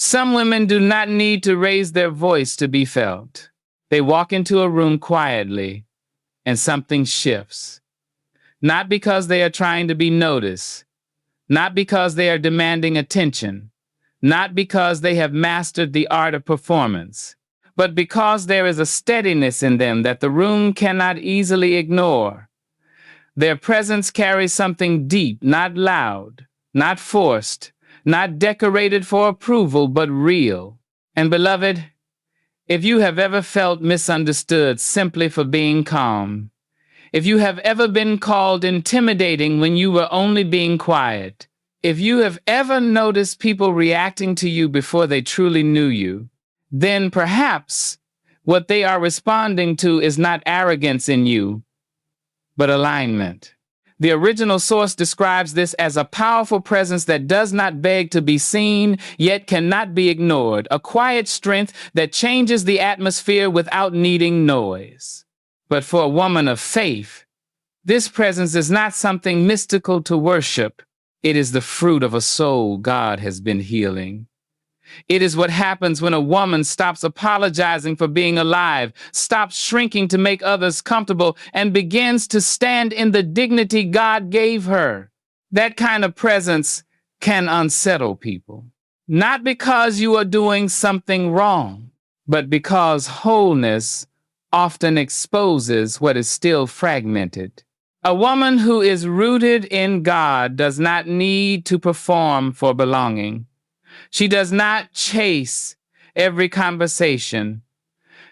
Some women do not need to raise their voice to be felt. They walk into a room quietly and something shifts. Not because they are trying to be noticed, not because they are demanding attention, not because they have mastered the art of performance, but because there is a steadiness in them that the room cannot easily ignore. Their presence carries something deep, not loud, not forced, not decorated for approval, but real. And beloved, if you have ever felt misunderstood simply for being calm, if you have ever been called intimidating when you were only being quiet, if you have ever noticed people reacting to you before they truly knew you, then perhaps what they are responding to is not arrogance in you, but alignment. The original source describes this as a powerful presence that does not beg to be seen, yet cannot be ignored, a quiet strength that changes the atmosphere without needing noise. But for a woman of faith, this presence is not something mystical to worship. It is the fruit of a soul God has been healing. It is what happens when a woman stops apologizing for being alive, stops shrinking to make others comfortable, and begins to stand in the dignity God gave her. That kind of presence can unsettle people. Not because you are doing something wrong, but because wholeness often exposes what is still fragmented. A woman who is rooted in God does not need to perform for belonging. She does not chase every conversation.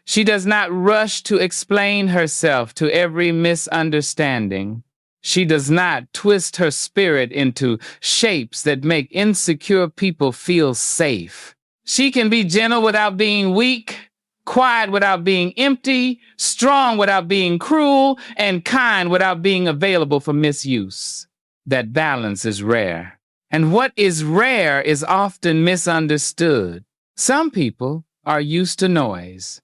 She does not rush to explain herself to every misunderstanding. She does not twist her spirit into shapes that make insecure people feel safe. She can be gentle without being weak, quiet without being empty, strong without being cruel, and kind without being available for misuse. That balance is rare. And what is rare is often misunderstood. Some people are used to noise.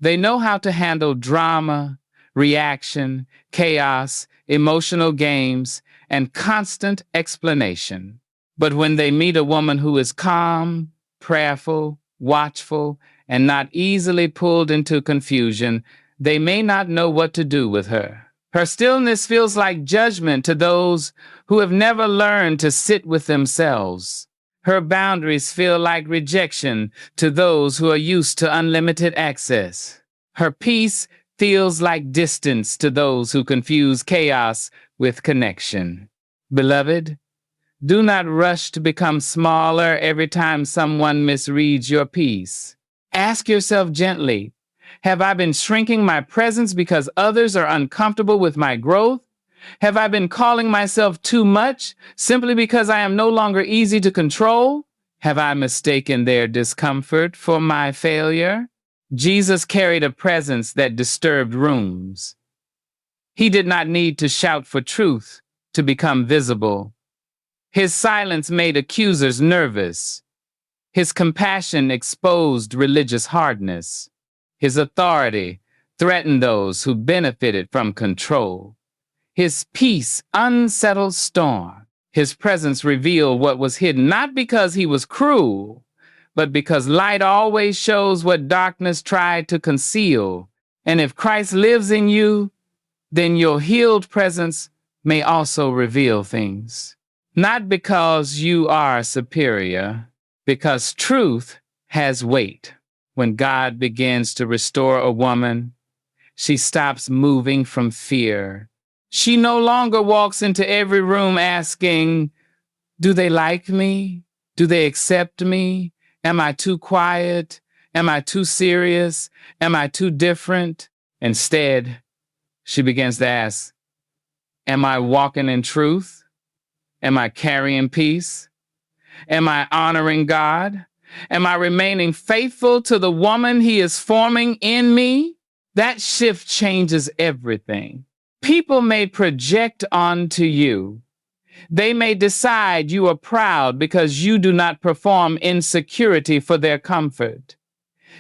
They know how to handle drama, reaction, chaos, emotional games, and constant explanation. But when they meet a woman who is calm, prayerful, watchful, and not easily pulled into confusion, they may not know what to do with her. Her stillness feels like judgment to those who have never learned to sit with themselves. Her boundaries feel like rejection to those who are used to unlimited access. Her peace feels like distance to those who confuse chaos with connection. Beloved, do not rush to become smaller every time someone misreads your peace. Ask yourself gently, have I been shrinking my presence because others are uncomfortable with my growth? Have I been calling myself too much simply because I am no longer easy to control? Have I mistaken their discomfort for my failure? Jesus carried a presence that disturbed rooms. He did not need to shout for truth to become visible. His silence made accusers nervous. His compassion exposed religious hardness. His authority threatened those who benefited from control. His peace unsettled storm. His presence revealed what was hidden, not because he was cruel, but because light always shows what darkness tried to conceal. And if Christ lives in you, then your healed presence may also reveal things. Not because you are superior, because truth has weight. When God begins to restore a woman, she stops moving from fear. She no longer walks into every room asking, do they like me? Do they accept me? Am I too quiet? Am I too serious? Am I too different? Instead, she begins to ask, am I walking in truth? Am I carrying peace? Am I honoring God? Am I remaining faithful to the woman He is forming in me? That shift changes everything. People may project onto you. They may decide you are proud because you do not perform insecurity for their comfort.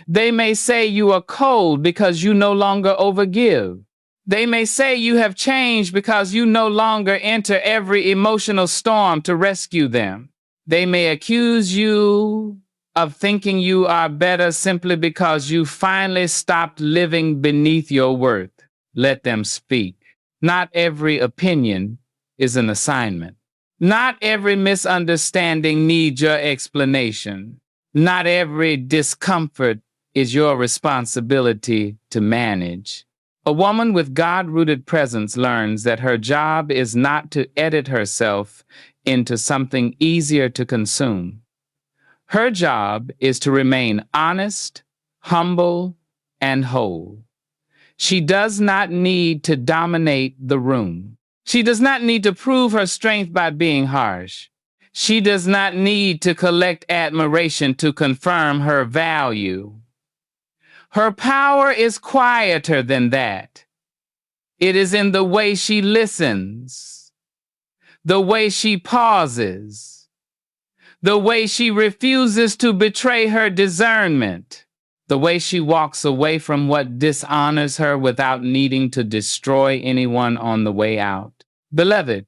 They may say you are cold because you no longer overgive. They may say you have changed because you no longer enter every emotional storm to rescue them. They may accuse you of thinking you are better simply because you finally stopped living beneath your worth. Let them speak. Not every opinion is an assignment. Not every misunderstanding needs your explanation. Not every discomfort is your responsibility to manage. A woman with God-rooted presence learns that her job is not to edit herself into something easier to consume. Her job is to remain honest, humble, and whole. She does not need to dominate the room. She does not need to prove her strength by being harsh. She does not need to collect admiration to confirm her value. Her power is quieter than that. It is in the way she listens, the way she pauses, the way she refuses to betray her discernment, the way she walks away from what dishonors her without needing to destroy anyone on the way out. Beloved,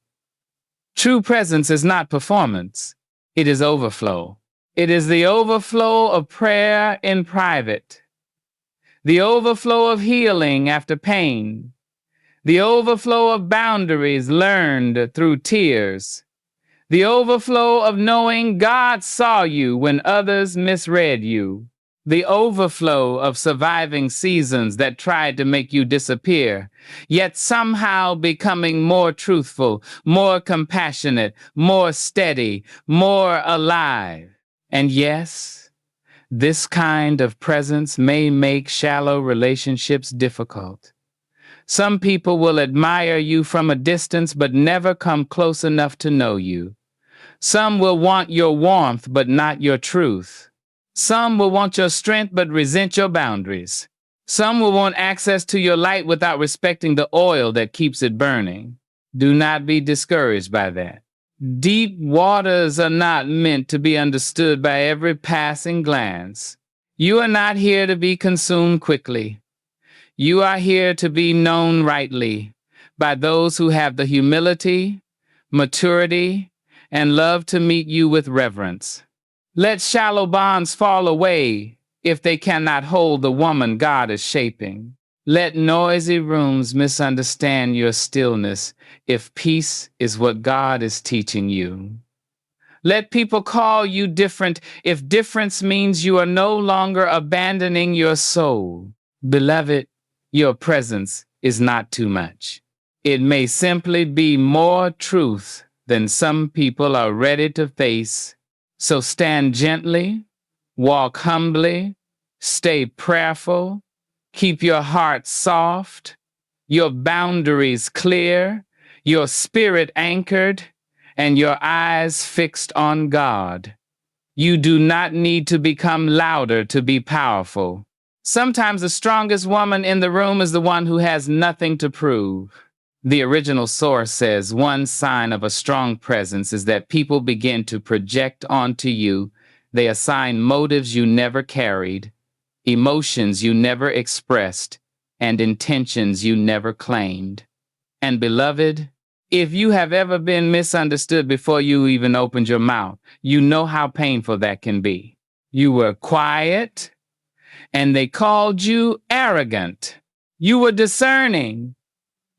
true presence is not performance. It is overflow. It is the overflow of prayer in private, the overflow of healing after pain, the overflow of boundaries learned through tears, the overflow of knowing God saw you when others misread you, the overflow of surviving seasons that tried to make you disappear, yet somehow becoming more truthful, more compassionate, more steady, more alive. And yes, this kind of presence may make shallow relationships difficult. Some people will admire you from a distance but never come close enough to know you. Some will want your warmth but not your truth. Some will want your strength but resent your boundaries. Some will want access to your light without respecting the oil that keeps it burning. Do not be discouraged by that. Deep waters are not meant to be understood by every passing glance. You are not here to be consumed quickly. You are here to be known rightly by those who have the humility, maturity, and love to meet you with reverence. Let shallow bonds fall away if they cannot hold the woman God is shaping. Let noisy rooms misunderstand your stillness if peace is what God is teaching you. Let people call you different if difference means you are no longer abandoning your soul. Beloved, your presence is not too much. It may simply be more truth than some people are ready to face. So stand gently, walk humbly, stay prayerful, keep your heart soft, your boundaries clear, your spirit anchored, and your eyes fixed on God. You do not need to become louder to be powerful. Sometimes the strongest woman in the room is the one who has nothing to prove. The original source says one sign of a strong presence is that people begin to project onto you. They assign motives you never carried, emotions you never expressed, and intentions you never claimed. And beloved, if you have ever been misunderstood before you even opened your mouth, you know how painful that can be. You were quiet, and they called you arrogant. You were discerning,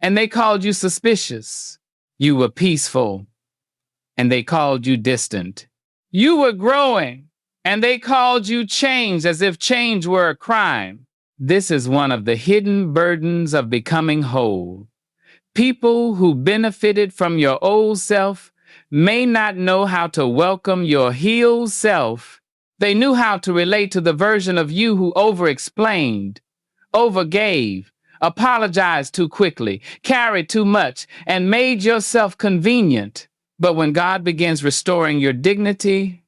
and they called you suspicious. You were peaceful, and they called you distant. You were growing, and they called you changed as if change were a crime. This is one of the hidden burdens of becoming whole. People who benefited from your old self may not know how to welcome your healed self. They knew how to relate to the version of you who over-explained, overgave, apologized too quickly, carried too much, and made yourself convenient. But when God begins restoring your dignity,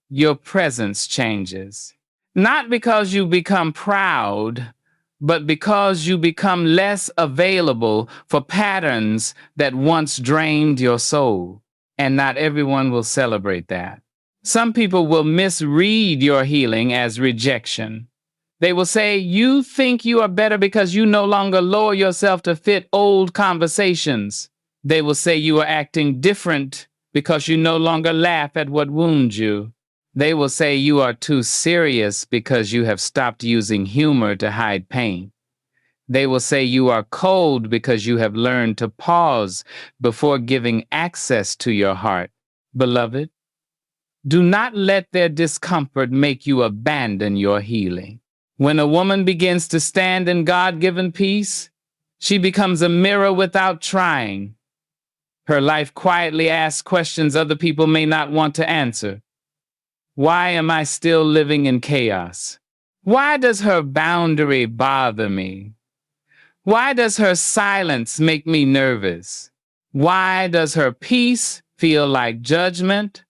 your presence changes. Not because you become proud, but because you become less available for patterns that once drained your soul. And not everyone will celebrate that. Some people will misread your healing as rejection. They will say, you think you are better because you no longer lower yourself to fit old conversations. They will say you are acting different because you no longer laugh at what wounds you. They will say you are too serious because you have stopped using humor to hide pain. They will say you are cold because you have learned to pause before giving access to your heart. Beloved, do not let their discomfort make you abandon your healing. When a woman begins to stand in God-given peace, she becomes a mirror without trying. Her life quietly asks questions other people may not want to answer. Why am I still living in chaos? Why does her boundary bother me? Why does her silence make me nervous? Why does her peace feel like judgment?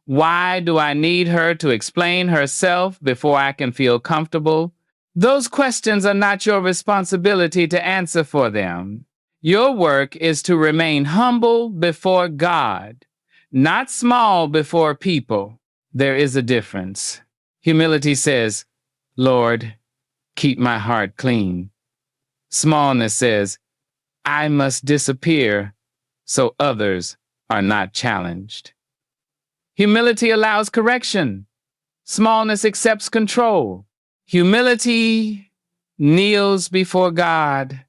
Why do I need her to explain herself before I can feel comfortable? Those questions are not your responsibility to answer for them. Your work is to remain humble before God, not small before people. There is a difference. Humility says, Lord, keep my heart clean. Smallness says, I must disappear so others are not challenged. Humility allows correction. Smallness accepts control. Humility kneels before God.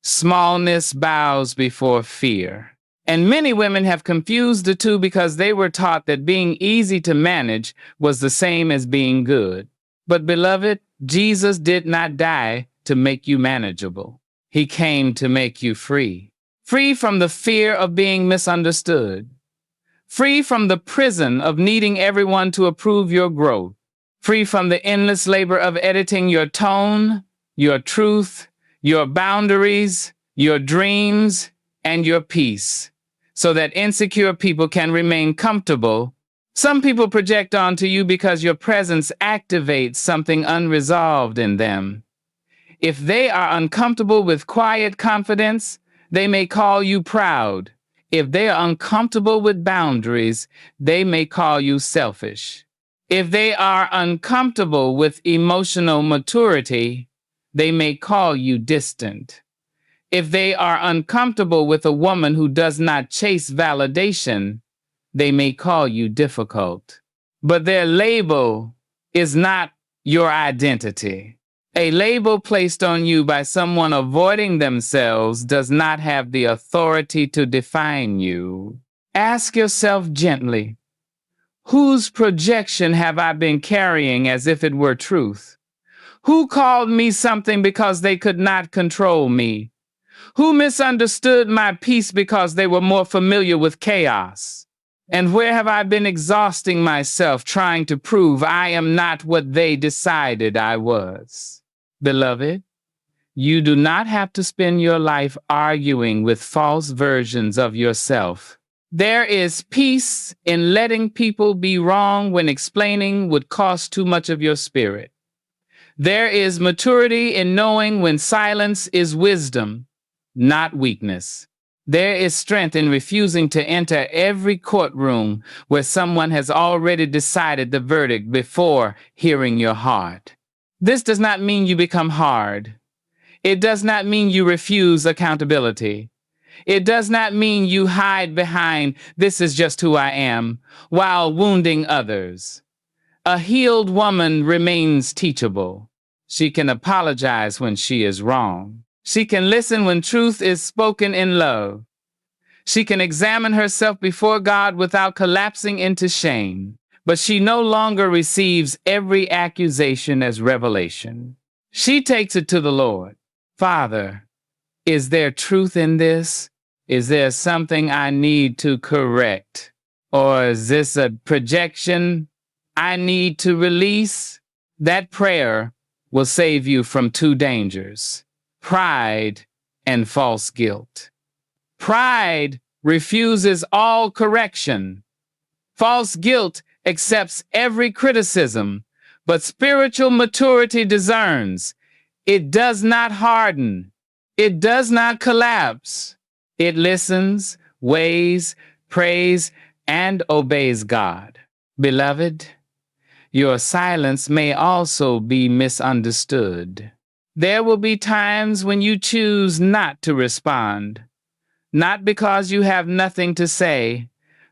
Smallness bows before fear. And many women have confused the two because they were taught that being easy to manage was the same as being good. But beloved, Jesus did not die to make you manageable. He came to make you free. Free from the fear of being misunderstood. Free from the prison of needing everyone to approve your growth. Free from the endless labor of editing your tone, your truth, your boundaries, your dreams, and your peace, so that insecure people can remain comfortable. Some people project onto you because your presence activates something unresolved in them. If they are uncomfortable with quiet confidence, they may call you proud. If they are uncomfortable with boundaries, they may call you selfish. If they are uncomfortable with emotional maturity, they may call you distant. If they are uncomfortable with a woman who does not chase validation, they may call you difficult. But their label is not your identity. A label placed on you by someone avoiding themselves does not have the authority to define you. Ask yourself gently, whose projection have I been carrying as if it were truth? Who called me something because they could not control me? Who misunderstood my peace because they were more familiar with chaos? And where have I been exhausting myself trying to prove I am not what they decided I was? Beloved, you do not have to spend your life arguing with false versions of yourself. There is peace in letting people be wrong when explaining would cost too much of your spirit. There is maturity in knowing when silence is wisdom, not weakness. There is strength in refusing to enter every courtroom where someone has already decided the verdict before hearing your heart. This does not mean you become hard. It does not mean you refuse accountability. It does not mean you hide behind, this is just who I am, while wounding others. A healed woman remains teachable. She can apologize when she is wrong. She can listen when truth is spoken in love. She can examine herself before God without collapsing into shame. But she no longer receives every accusation as revelation. She takes it to the Lord. Father, is there truth in this? Is there something I need to correct? Or is this a projection I need to release? That prayer will save you from two dangers: pride and false guilt. Pride refuses all correction. False guilt accepts every criticism, but spiritual maturity discerns. It does not harden. It does not collapse. It listens, weighs, prays, and obeys God. Beloved, your silence may also be misunderstood. There will be times when you choose not to respond, not because you have nothing to say,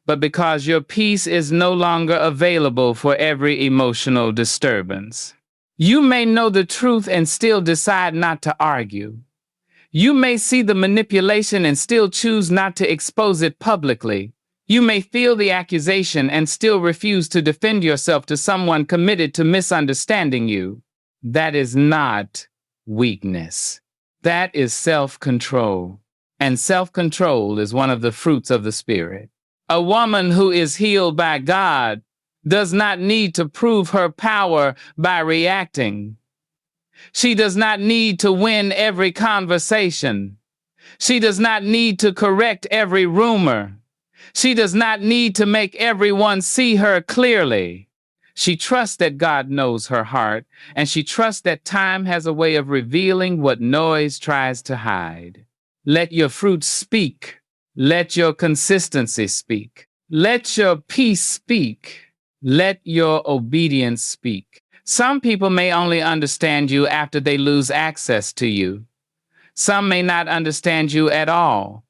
but because your peace is no longer available for every emotional disturbance. You may know the truth and still decide not to argue. You may see the manipulation and still choose not to expose it publicly. You may feel the accusation and still refuse to defend yourself to someone committed to misunderstanding you. That is not weakness. That is self-control. And self-control is one of the fruits of the Spirit. A woman who is healed by God does not need to prove her power by reacting. She does not need to win every conversation. She does not need to correct every rumor. She does not need to make everyone see her clearly. She trusts that God knows her heart, and she trusts that time has a way of revealing what noise tries to hide. Let your fruit speak. Let your consistency speak. Let your peace speak. Let your obedience speak. Some people may only understand you after they lose access to you. Some may not understand you at all.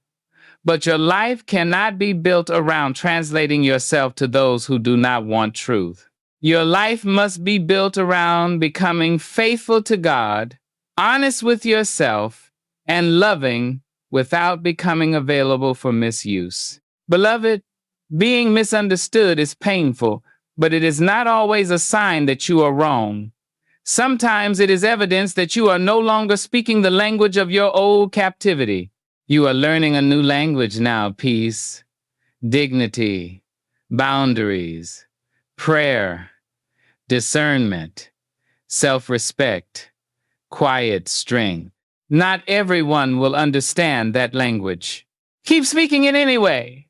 But your life cannot be built around translating yourself to those who do not want truth. Your life must be built around becoming faithful to God, honest with yourself, and loving without becoming available for misuse. Beloved, being misunderstood is painful, but it is not always a sign that you are wrong. Sometimes it is evidence that you are no longer speaking the language of your old captivity. You are learning a new language now: peace, dignity, boundaries, prayer, discernment, self-respect, quiet strength. Not everyone will understand that language. Keep speaking it anyway.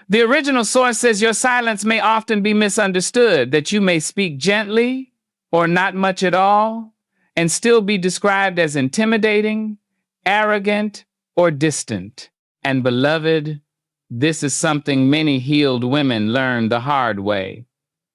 The original source says your silence may often be misunderstood, that you may speak gently or not much at all, and still be described as intimidating, arrogant, or distant. And beloved, this is something many healed women learn the hard way.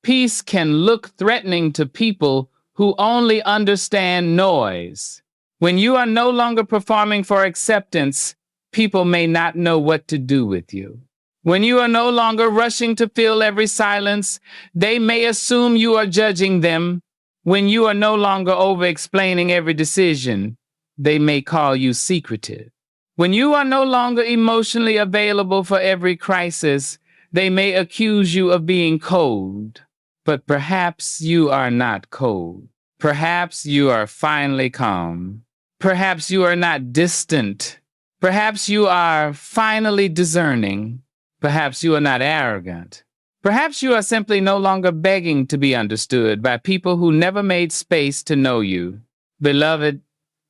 Peace can look threatening to people who only understand noise. When you are no longer performing for acceptance, people may not know what to do with you. When you are no longer rushing to fill every silence, they may assume you are judging them. When you are no longer over-explaining every decision, they may call you secretive. When you are no longer emotionally available for every crisis, they may accuse you of being cold. But perhaps you are not cold. Perhaps you are finally calm. Perhaps you are not distant. Perhaps you are finally discerning. Perhaps you are not arrogant. Perhaps you are simply no longer begging to be understood by people who never made space to know you. Beloved,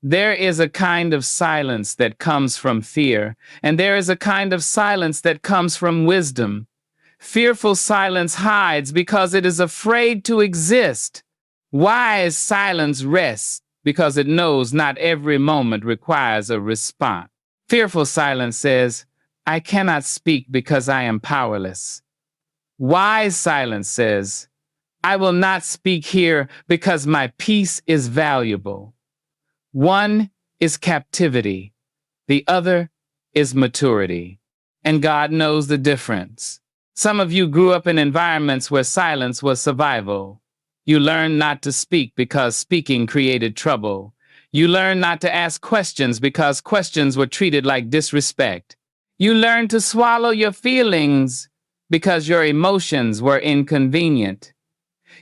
there is a kind of silence that comes from fear, and there is a kind of silence that comes from wisdom. Fearful silence hides because it is afraid to exist. Wise silence rests because it knows not every moment requires a response. Fearful silence says, I cannot speak because I am powerless. Wise silence says, I will not speak here because my peace is valuable. One is captivity. The other is maturity. And God knows the difference. Some of you grew up in environments where silence was survival. You learned not to speak because speaking created trouble. You learned not to ask questions because questions were treated like disrespect. You learned to swallow your feelings because your emotions were inconvenient.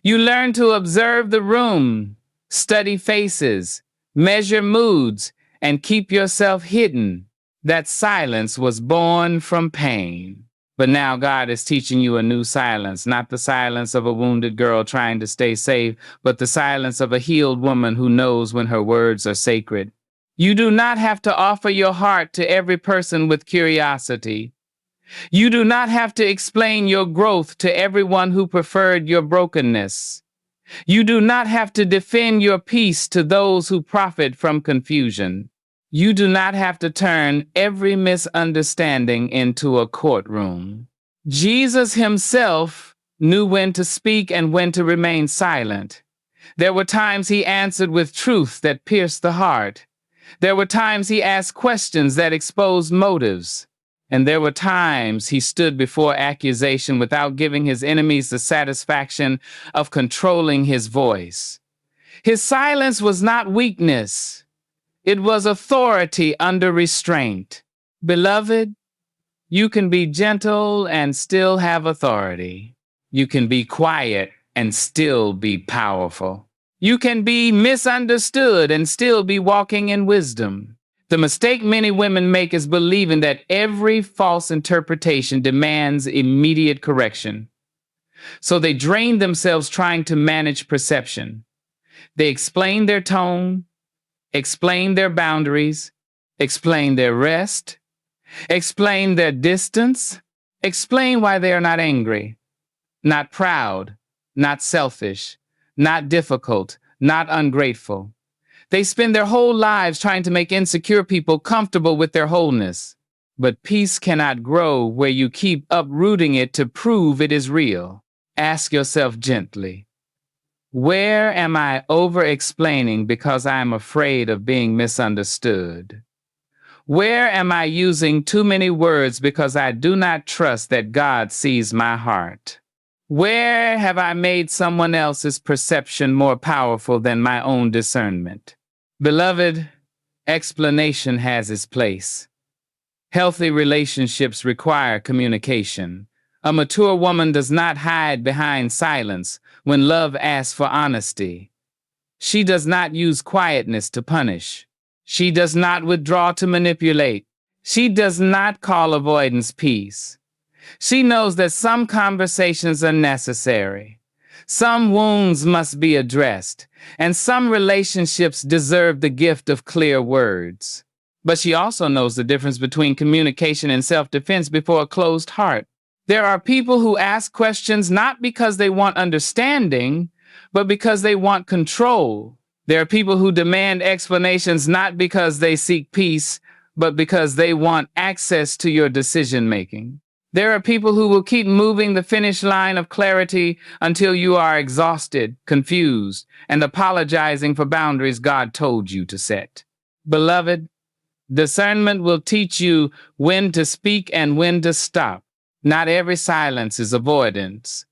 You learned to observe the room, study faces, measure moods, and keep yourself hidden. That silence was born from pain. But now God is teaching you a new silence, not the silence of a wounded girl trying to stay safe, but the silence of a healed woman who knows when her words are sacred. You do not have to offer your heart to every person with curiosity. You do not have to explain your growth to everyone who preferred your brokenness. You do not have to defend your peace to those who profit from confusion. You do not have to turn every misunderstanding into a courtroom. Jesus himself knew when to speak and when to remain silent. There were times he answered with truth that pierced the heart. There were times he asked questions that exposed motives. And there were times he stood before accusation without giving his enemies the satisfaction of controlling his voice. His silence was not weakness. It was authority under restraint. Beloved, you can be gentle and still have authority. You can be quiet and still be powerful. You can be misunderstood and still be walking in wisdom. The mistake many women make is believing that every false interpretation demands immediate correction. So they drain themselves trying to manage perception. They explain their tone, explain their boundaries, explain their rest, explain their distance, explain why they are not angry, not proud, not selfish, not difficult, not ungrateful. They spend their whole lives trying to make insecure people comfortable with their wholeness. But peace cannot grow where you keep uprooting it to prove it is real. Ask yourself gently, where am I over-explaining because I am afraid of being misunderstood? Where am I using too many words because I do not trust that God sees my heart? Where have I made someone else's perception more powerful than my own discernment? Beloved, explanation has its place. Healthy relationships require communication. A mature woman does not hide behind silence when love asks for honesty. She does not use quietness to punish. She does not withdraw to manipulate. She does not call avoidance peace. She knows that some conversations are necessary. Some wounds must be addressed, and some relationships deserve the gift of clear words. But she also knows the difference between communication and self-defense before a closed heart. There are people who ask questions not because they want understanding, but because they want control. There are people who demand explanations not because they seek peace, but because they want access to your decision-making. There are people who will keep moving the finish line of clarity until you are exhausted, confused, and apologizing for boundaries God told you to set. Beloved, discernment will teach you when to speak and when to stop. Not every silence is avoidance.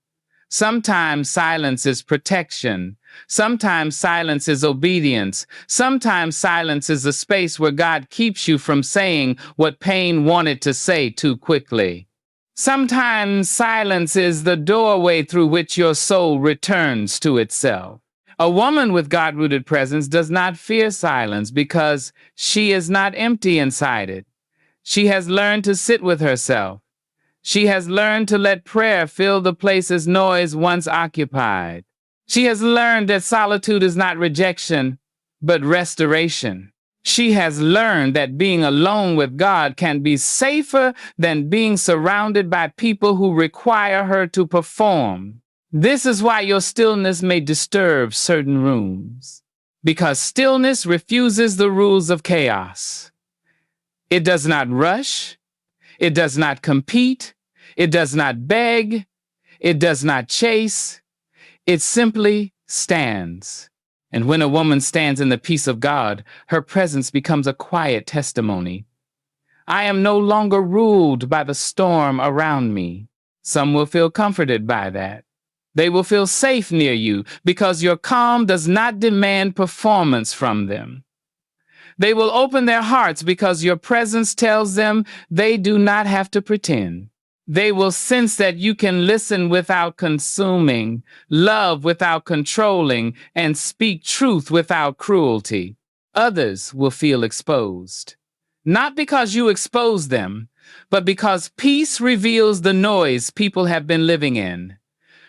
Sometimes silence is protection. Sometimes silence is obedience. Sometimes silence is a space where God keeps you from saying what pain wanted to say too quickly. Sometimes silence is the doorway through which your soul returns to itself. A woman with God-rooted presence does not fear silence because she is not empty inside it. She has learned to sit with herself. She has learned to let prayer fill the places noise once occupied. She has learned that solitude is not rejection, but restoration. She has learned that being alone with God can be safer than being surrounded by people who require her to perform. This is why your stillness may disturb certain rooms, because stillness refuses the rules of chaos. It does not rush. It does not compete. It does not beg. It does not chase. It simply stands. And when a woman stands in the peace of God, her presence becomes a quiet testimony. I am no longer ruled by the storm around me. Some will feel comforted by that. They will feel safe near you because your calm does not demand performance from them. They will open their hearts because your presence tells them they do not have to pretend. They will sense that you can listen without consuming, love without controlling, and speak truth without cruelty. Others will feel exposed. Not because you expose them, but because peace reveals the noise people have been living in.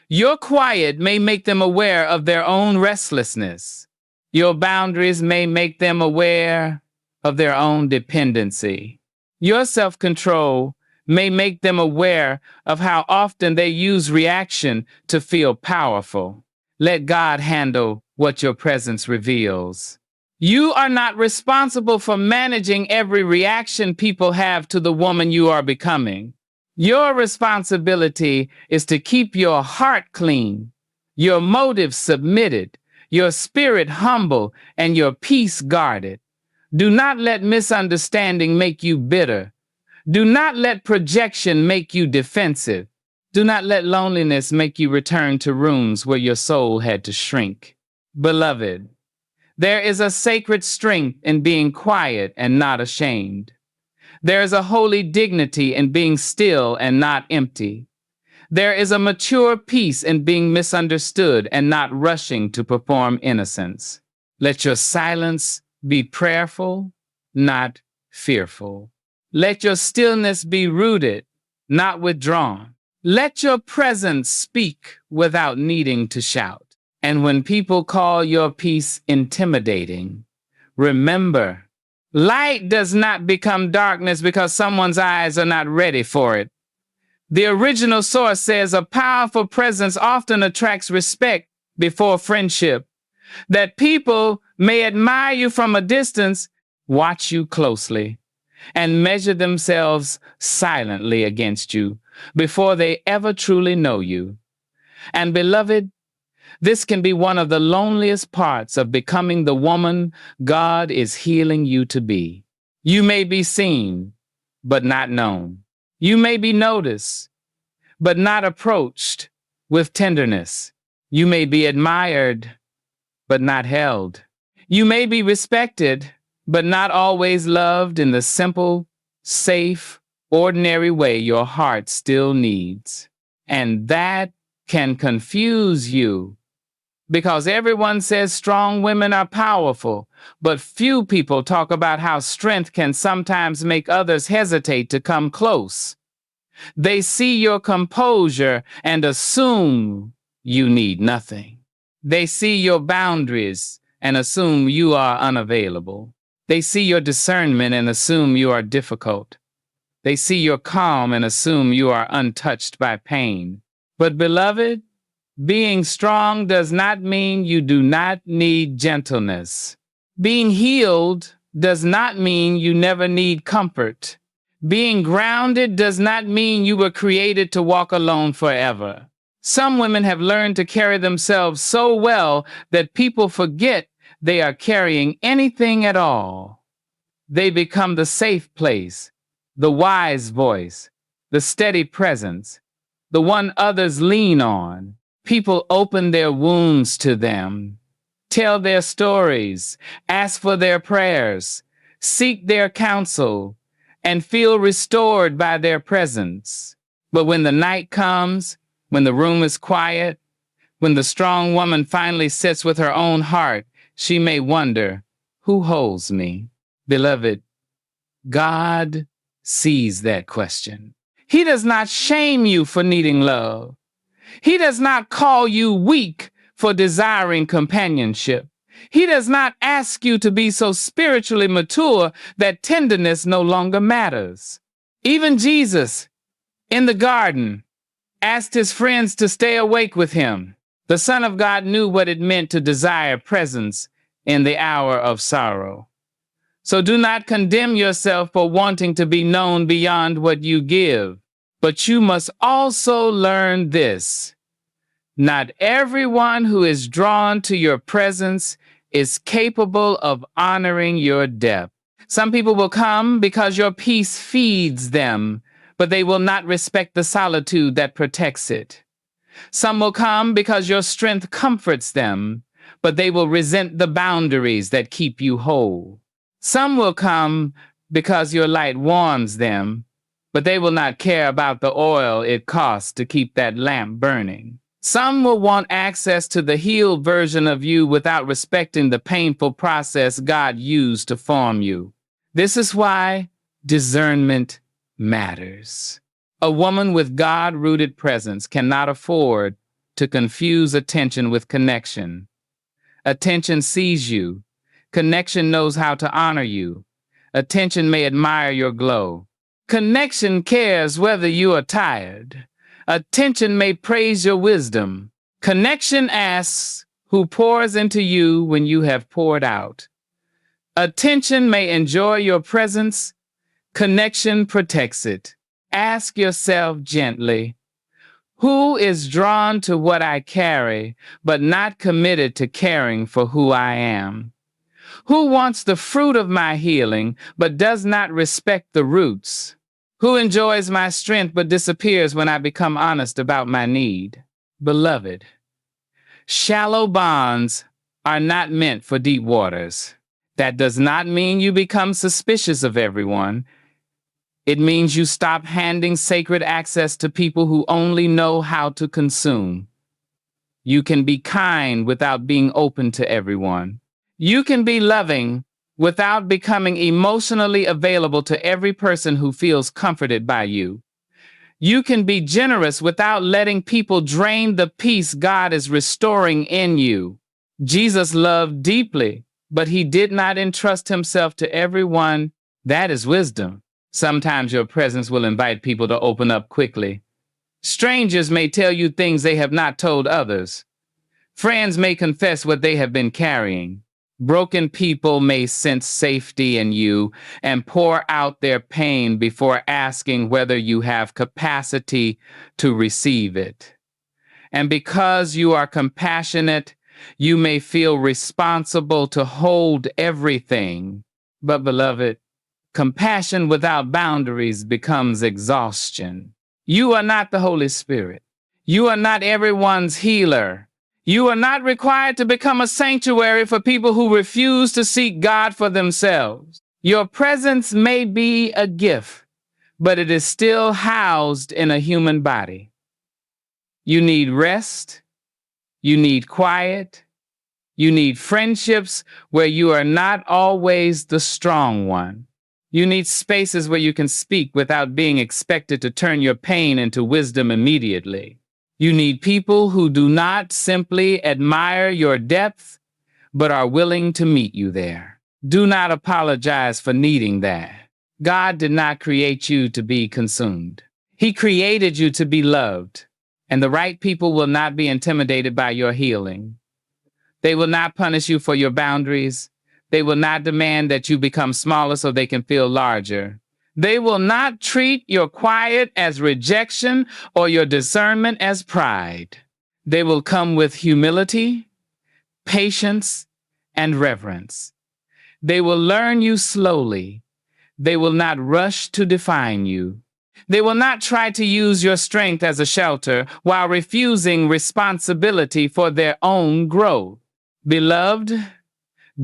Your quiet may make them aware of their own restlessness. Your boundaries may make them aware of their own dependency. Your self-control may make them aware of how often they use reaction to feel powerful. Let God handle what your presence reveals. You are not responsible for managing every reaction people have to the woman you are becoming. Your responsibility is to keep your heart clean, your motives submitted, your spirit humble, and your peace guarded. Do not let misunderstanding make you bitter. Do not let projection make you defensive. Do not let loneliness make you return to rooms where your soul had to shrink. Beloved, there is a sacred strength in being quiet and not ashamed. There is a holy dignity in being still and not empty. There is a mature peace in being misunderstood and not rushing to perform innocence. Let your silence be prayerful, not fearful. Let your stillness be rooted, not withdrawn. Let your presence speak without needing to shout. And when people call your peace intimidating, remember, light does not become darkness because someone's eyes are not ready for it. The original source says a powerful presence often attracts respect before friendship. That people may admire you from a distance, watch you closely, and measure themselves silently against you before they ever truly know you. And beloved, this can be one of the loneliest parts of becoming the woman God is healing you to be. You may be seen, but not known. You may be noticed, but not approached with tenderness. You may be admired, but not held. You may be respected, but not always loved in the simple, safe, ordinary way your heart still needs. And that can confuse you because everyone says strong women are powerful, but few people talk about how strength can sometimes make others hesitate to come close. They see your composure and assume you need nothing. They see your boundaries and assume you are unavailable. They see your discernment and assume you are difficult. They see your calm and assume you are untouched by pain. But beloved, being strong does not mean you do not need gentleness. Being healed does not mean you never need comfort. Being grounded does not mean you were created to walk alone forever. Some women have learned to carry themselves so well that people forget they are carrying anything at all. They become the safe place, the wise voice, the steady presence, the one others lean on. People open their wounds to them, tell their stories, ask for their prayers, seek their counsel, and feel restored by their presence. But when the night comes, when the room is quiet, when the strong woman finally sits with her own heart, she may wonder, who holds me? Beloved, God sees that question. He does not shame you for needing love. He does not call you weak for desiring companionship. He does not ask you to be so spiritually mature that tenderness no longer matters. Even Jesus, in the garden, asked his friends to stay awake with him. The Son of God knew what it meant to desire presence in the hour of sorrow. So do not condemn yourself for wanting to be known beyond what you give. But you must also learn this. Not everyone who is drawn to your presence is capable of honoring your depth. Some people will come because your peace feeds them, but they will not respect the solitude that protects it. Some will come because your strength comforts them, but they will resent the boundaries that keep you whole. Some will come because your light warms them, but they will not care about the oil it costs to keep that lamp burning. Some will want access to the healed version of you without respecting the painful process God used to form you. This is why discernment matters. A woman with God-rooted presence cannot afford to confuse attention with connection. Attention sees you. Connection knows how to honor you. Attention may admire your glow. Connection cares whether you are tired. Attention may praise your wisdom. Connection asks who pours into you when you have poured out. Attention may enjoy your presence. Connection protects it. Ask yourself gently, who is drawn to what I carry, but not committed to caring for who I am? Who wants the fruit of my healing, but does not respect the roots? Who enjoys my strength but disappears when I become honest about my need? Beloved, shallow bonds are not meant for deep waters. That does not mean you become suspicious of everyone. It means you stop handing sacred access to people who only know how to consume. You can be kind without being open to everyone. You can be loving without becoming emotionally available to every person who feels comforted by you. You can be generous without letting people drain the peace God is restoring in you. Jesus loved deeply, but he did not entrust himself to everyone. That is wisdom. Sometimes your presence will invite people to open up quickly. Strangers may tell you things they have not told others. Friends may confess what they have been carrying. Broken people may sense safety in you and pour out their pain before asking whether you have capacity to receive it. And because you are compassionate, you may feel responsible to hold everything. But beloved, compassion without boundaries becomes exhaustion. You are not the Holy Spirit. You are not everyone's healer. You are not required to become a sanctuary for people who refuse to seek God for themselves. Your presence may be a gift, but it is still housed in a human body. You need rest. You need quiet. You need friendships where you are not always the strong one. You need spaces where you can speak without being expected to turn your pain into wisdom immediately. You need people who do not simply admire your depth, but are willing to meet you there. Do not apologize for needing that. God did not create you to be consumed. He created you to be loved, and the right people will not be intimidated by your healing. They will not punish you for your boundaries. They will not demand that you become smaller so they can feel larger. They will not treat your quiet as rejection or your discernment as pride. They will come with humility, patience, and reverence. They will learn you slowly. They will not rush to define you. They will not try to use your strength as a shelter while refusing responsibility for their own growth. Beloved,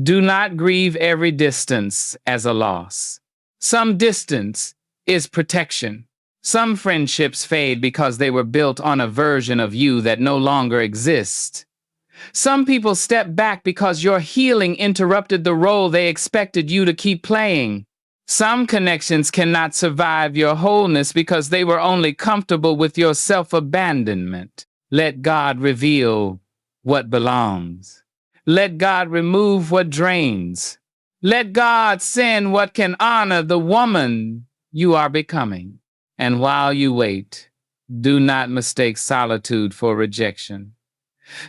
do not grieve every distance as a loss. Some distance is protection. Some friendships fade because they were built on a version of you that no longer exists. Some people step back because your healing interrupted the role they expected you to keep playing. Some connections cannot survive your wholeness because they were only comfortable with your self-abandonment. Let God reveal what belongs. Let God remove what drains. Let God send what can honor the woman you are becoming. And while you wait, do not mistake solitude for rejection.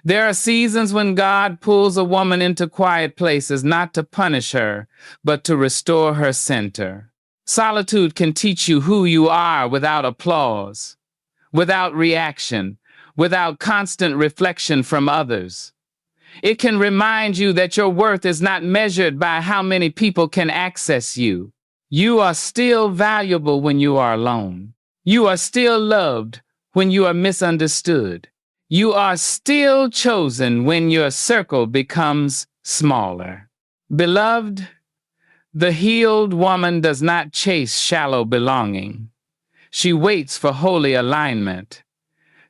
There are seasons when God pulls a woman into quiet places, not to punish her, but to restore her center. Solitude can teach you who you are without applause, without reaction, without constant reflection from others. It can remind you that your worth is not measured by how many people can access you. You are still valuable when you are alone. You are still loved when you are misunderstood. You are still chosen when your circle becomes smaller. Beloved, the healed woman does not chase shallow belonging. She waits for holy alignment.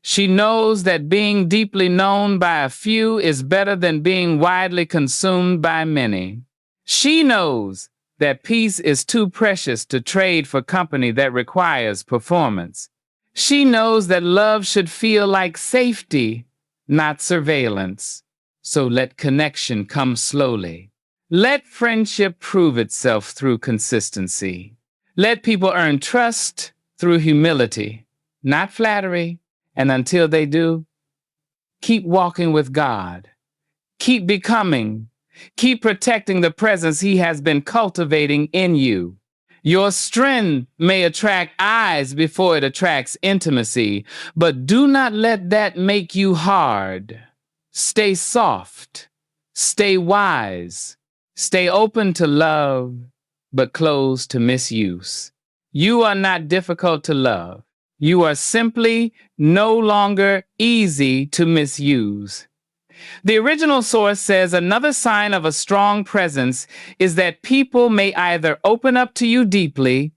She knows that being deeply known by a few is better than being widely consumed by many. She knows that peace is too precious to trade for company that requires performance. She knows that love should feel like safety, not surveillance. So let connection come slowly. Let friendship prove itself through consistency. Let people earn trust through humility, not flattery. And until they do, keep walking with God. Keep becoming. Keep protecting the presence He has been cultivating in you. Your strength may attract eyes before it attracts intimacy, but do not let that make you hard. Stay soft. Stay wise. Stay open to love, but closed to misuse. You are not difficult to love. You are simply no longer easy to misuse. The original source says another sign of a strong presence is that people may either open up to you deeply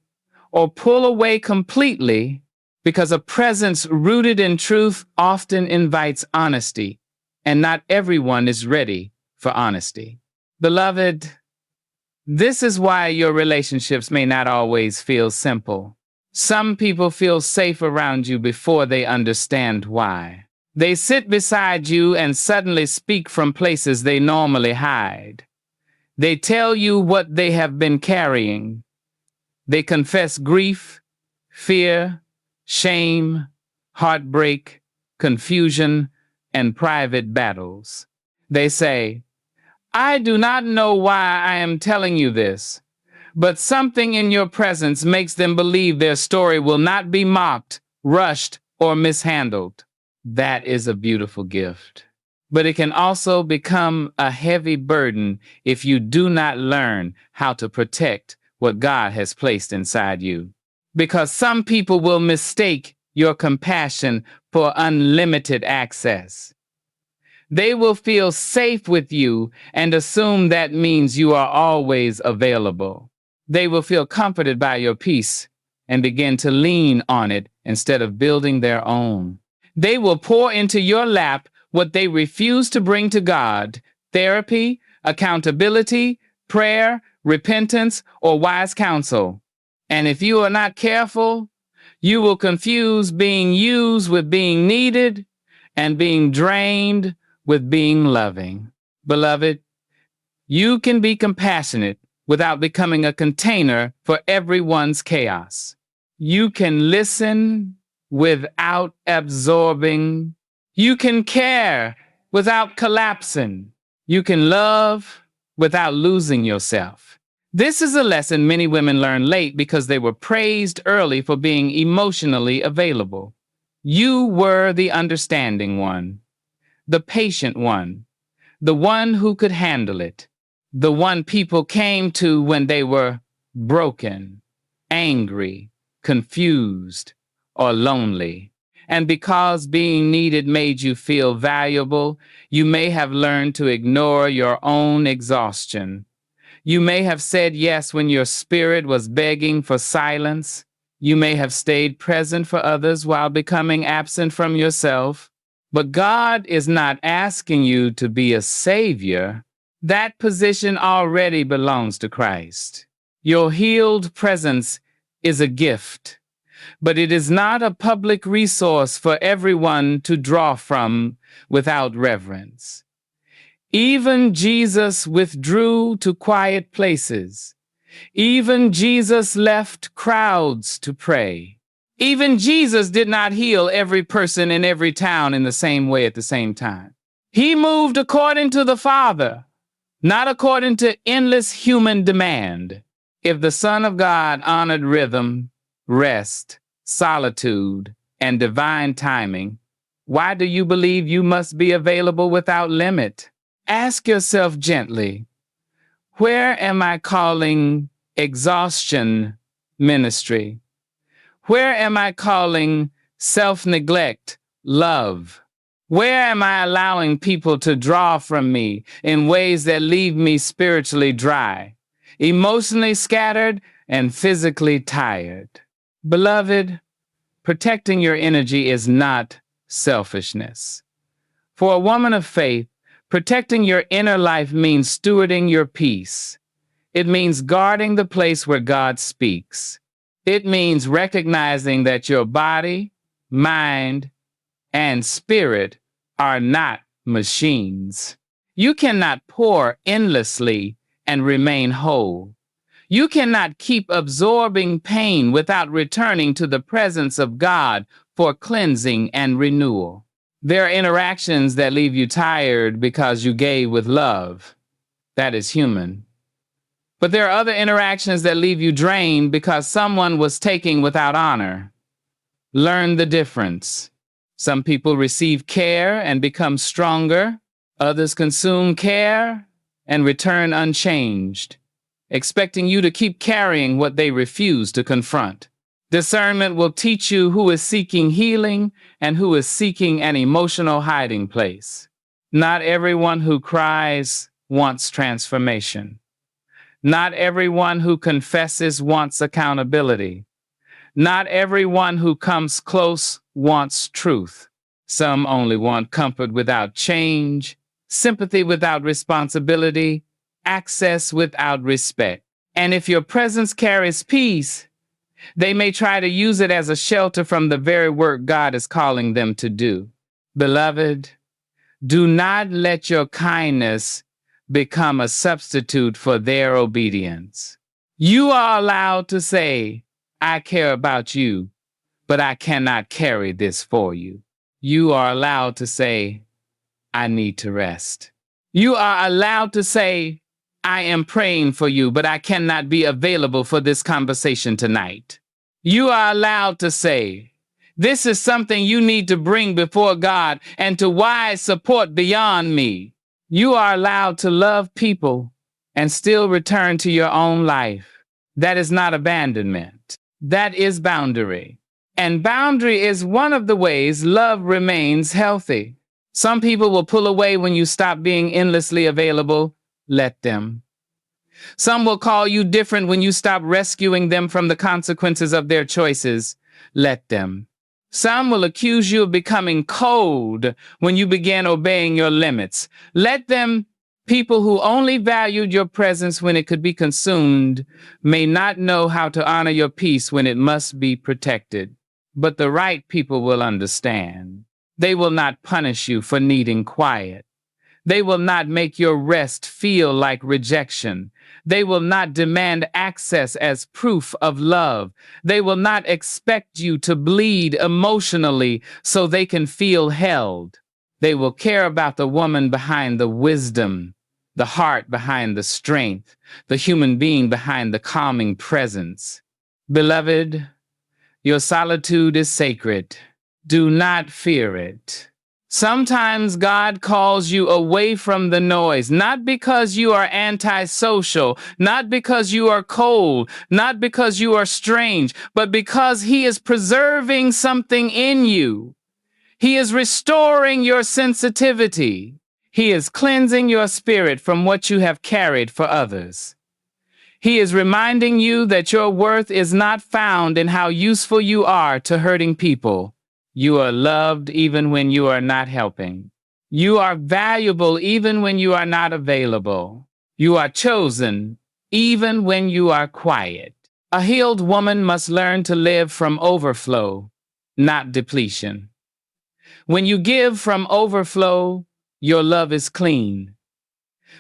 or pull away completely, because a presence rooted in truth often invites honesty, and not everyone is ready for honesty. Beloved, this is why your relationships may not always feel simple. Some people feel safe around you before they understand why. They sit beside you and suddenly speak from places they normally hide. They tell you what they have been carrying. They confess grief, fear, shame, heartbreak, confusion, and private battles. They say, I do not know why I am telling you this, but something in your presence makes them believe their story will not be mocked, rushed, or mishandled. That is a beautiful gift. But it can also become a heavy burden if you do not learn how to protect what God has placed inside you. Because some people will mistake your compassion for unlimited access. They will feel safe with you and assume that means you are always available. They will feel comforted by your peace and begin to lean on it instead of building their own. They will pour into your lap what they refuse to bring to God: therapy, accountability, prayer, repentance, or wise counsel. And if you are not careful, you will confuse being used with being needed and being drained with being loving. Beloved, you can be compassionate without becoming a container for everyone's chaos. You can listen without absorbing. You can care without collapsing. You can love without losing yourself. This is a lesson many women learn late because they were praised early for being emotionally available. You were the understanding one, the patient one, the one who could handle it, the one people came to when they were broken, angry, confused, or lonely. And because being needed made you feel valuable, you may have learned to ignore your own exhaustion. You may have said yes when your spirit was begging for silence. You may have stayed present for others while becoming absent from yourself. But God is not asking you to be a savior. That position already belongs to Christ. Your healed presence is a gift, but it is not a public resource for everyone to draw from without reverence. Even Jesus withdrew to quiet places. Even Jesus left crowds to pray. Even Jesus did not heal every person in every town in the same way at the same time. He moved according to the Father, not according to endless human demand. If the Son of God honored rhythm, rest, solitude, and divine timing, why do you believe you must be available without limit? Ask yourself gently, where am I calling exhaustion ministry? Where am I calling self-neglect love? Where am I allowing people to draw from me in ways that leave me spiritually dry, emotionally scattered, and physically tired? Beloved, protecting your energy is not selfishness. For a woman of faith, protecting your inner life means stewarding your peace. It means guarding the place where God speaks. It means recognizing that your body, mind, and spirit are not machines. You cannot pour endlessly and remain whole. You cannot keep absorbing pain without returning to the presence of God for cleansing and renewal. There are interactions that leave you tired because you gave with love. That is human. But there are other interactions that leave you drained because someone was taking without honor. Learn the difference. Some people receive care and become stronger. Others consume care and return unchanged. expecting you to keep carrying what they refuse to confront. Discernment will teach you who is seeking healing and who is seeking an emotional hiding place. Not everyone who cries wants transformation. Not everyone who confesses wants accountability. Not everyone who comes close wants truth. Some only want comfort without change, sympathy without responsibility, access without respect. And if your presence carries peace, they may try to use it as a shelter from the very work God is calling them to do. Beloved, do not let your kindness become a substitute for their obedience. You are allowed to say, I care about you, but I cannot carry this for you. You are allowed to say, I need to rest. You are allowed to say, I am praying for you, but I cannot be available for this conversation tonight. You are allowed to say, this is something you need to bring before God and to wise support beyond me. You are allowed to love people and still return to your own life. That is not abandonment. That is boundary. And boundary is one of the ways love remains healthy. Some people will pull away when you stop being endlessly available. Let them. Some will call you different when you stop rescuing them from the consequences of their choices. Let them. Some will accuse you of becoming cold when you begin obeying your limits. Let them. People who only valued your presence when it could be consumed may not know how to honor your peace when it must be protected. But the right people will understand. They will not punish you for needing quiet. They will not make your rest feel like rejection. They will not demand access as proof of love. They will not expect you to bleed emotionally so they can feel held. They will care about the woman behind the wisdom, the heart behind the strength, the human being behind the calming presence. Beloved, your solitude is sacred. Do not fear it. Sometimes God calls you away from the noise, not because you are antisocial, not because you are cold, not because you are strange, but because He is preserving something in you. He is restoring your sensitivity. He is cleansing your spirit from what you have carried for others. He is reminding you that your worth is not found in how useful you are to hurting people. You are loved even when you are not helping. You are valuable even when you are not available. You are chosen even when you are quiet. A healed woman must learn to live from overflow, not depletion. When you give from overflow, your love is clean.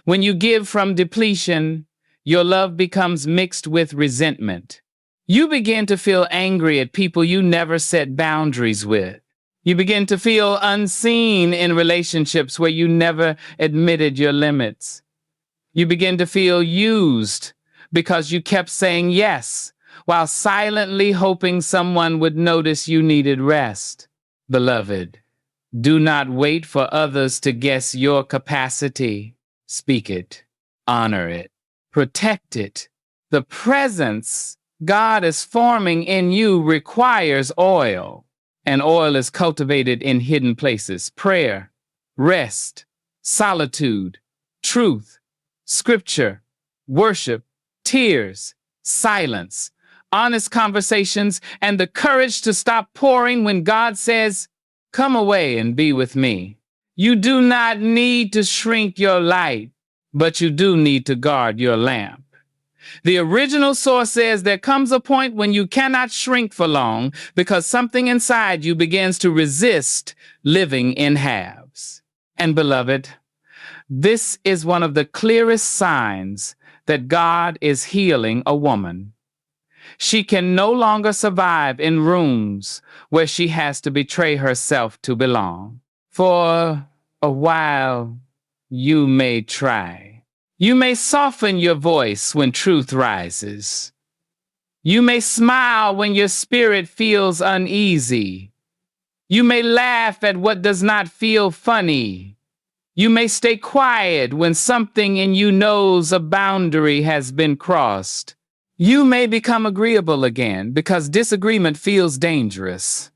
When you give from depletion, your love becomes mixed with resentment. You begin to feel angry at people you never set boundaries with. You begin to feel unseen in relationships where you never admitted your limits. You begin to feel used because you kept saying yes, while silently hoping someone would notice you needed rest. Beloved, do not wait for others to guess your capacity. Speak it, honor it, protect it. The presence God is forming in you requires oil, and oil is cultivated in hidden places: prayer, rest, solitude, truth, scripture, worship, tears, silence, honest conversations, and the courage to stop pouring when God says, come away and be with me. You do not need to shrink your light, but you do need to guard your lamp. The original source says there comes a point when you cannot shrink for long because something inside you begins to resist living in halves. And beloved, this is one of the clearest signs that God is healing a woman. She can no longer survive in rooms where she has to betray herself to belong. For a while, you may try. You may soften your voice when truth rises. You may smile when your spirit feels uneasy. You may laugh at what does not feel funny. You may stay quiet when something in you knows a boundary has been crossed. You may become agreeable again because disagreement feels dangerous.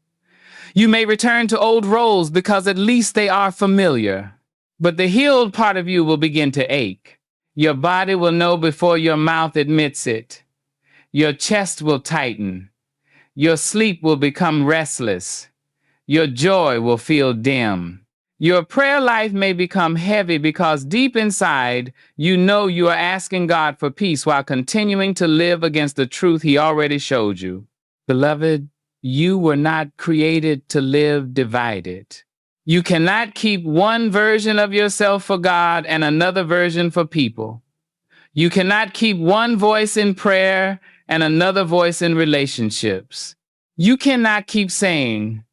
You may return to old roles because at least they are familiar. But the healed part of you will begin to ache. Your body will know before your mouth admits it. Your chest will tighten. Your sleep will become restless. Your joy will feel dim. Your prayer life may become heavy because deep inside, you know you are asking God for peace while continuing to live against the truth He already showed you. Beloved, you were not created to live divided. You cannot keep one version of yourself for God and another version for people. You cannot keep one voice in prayer and another voice in relationships. You cannot keep saying,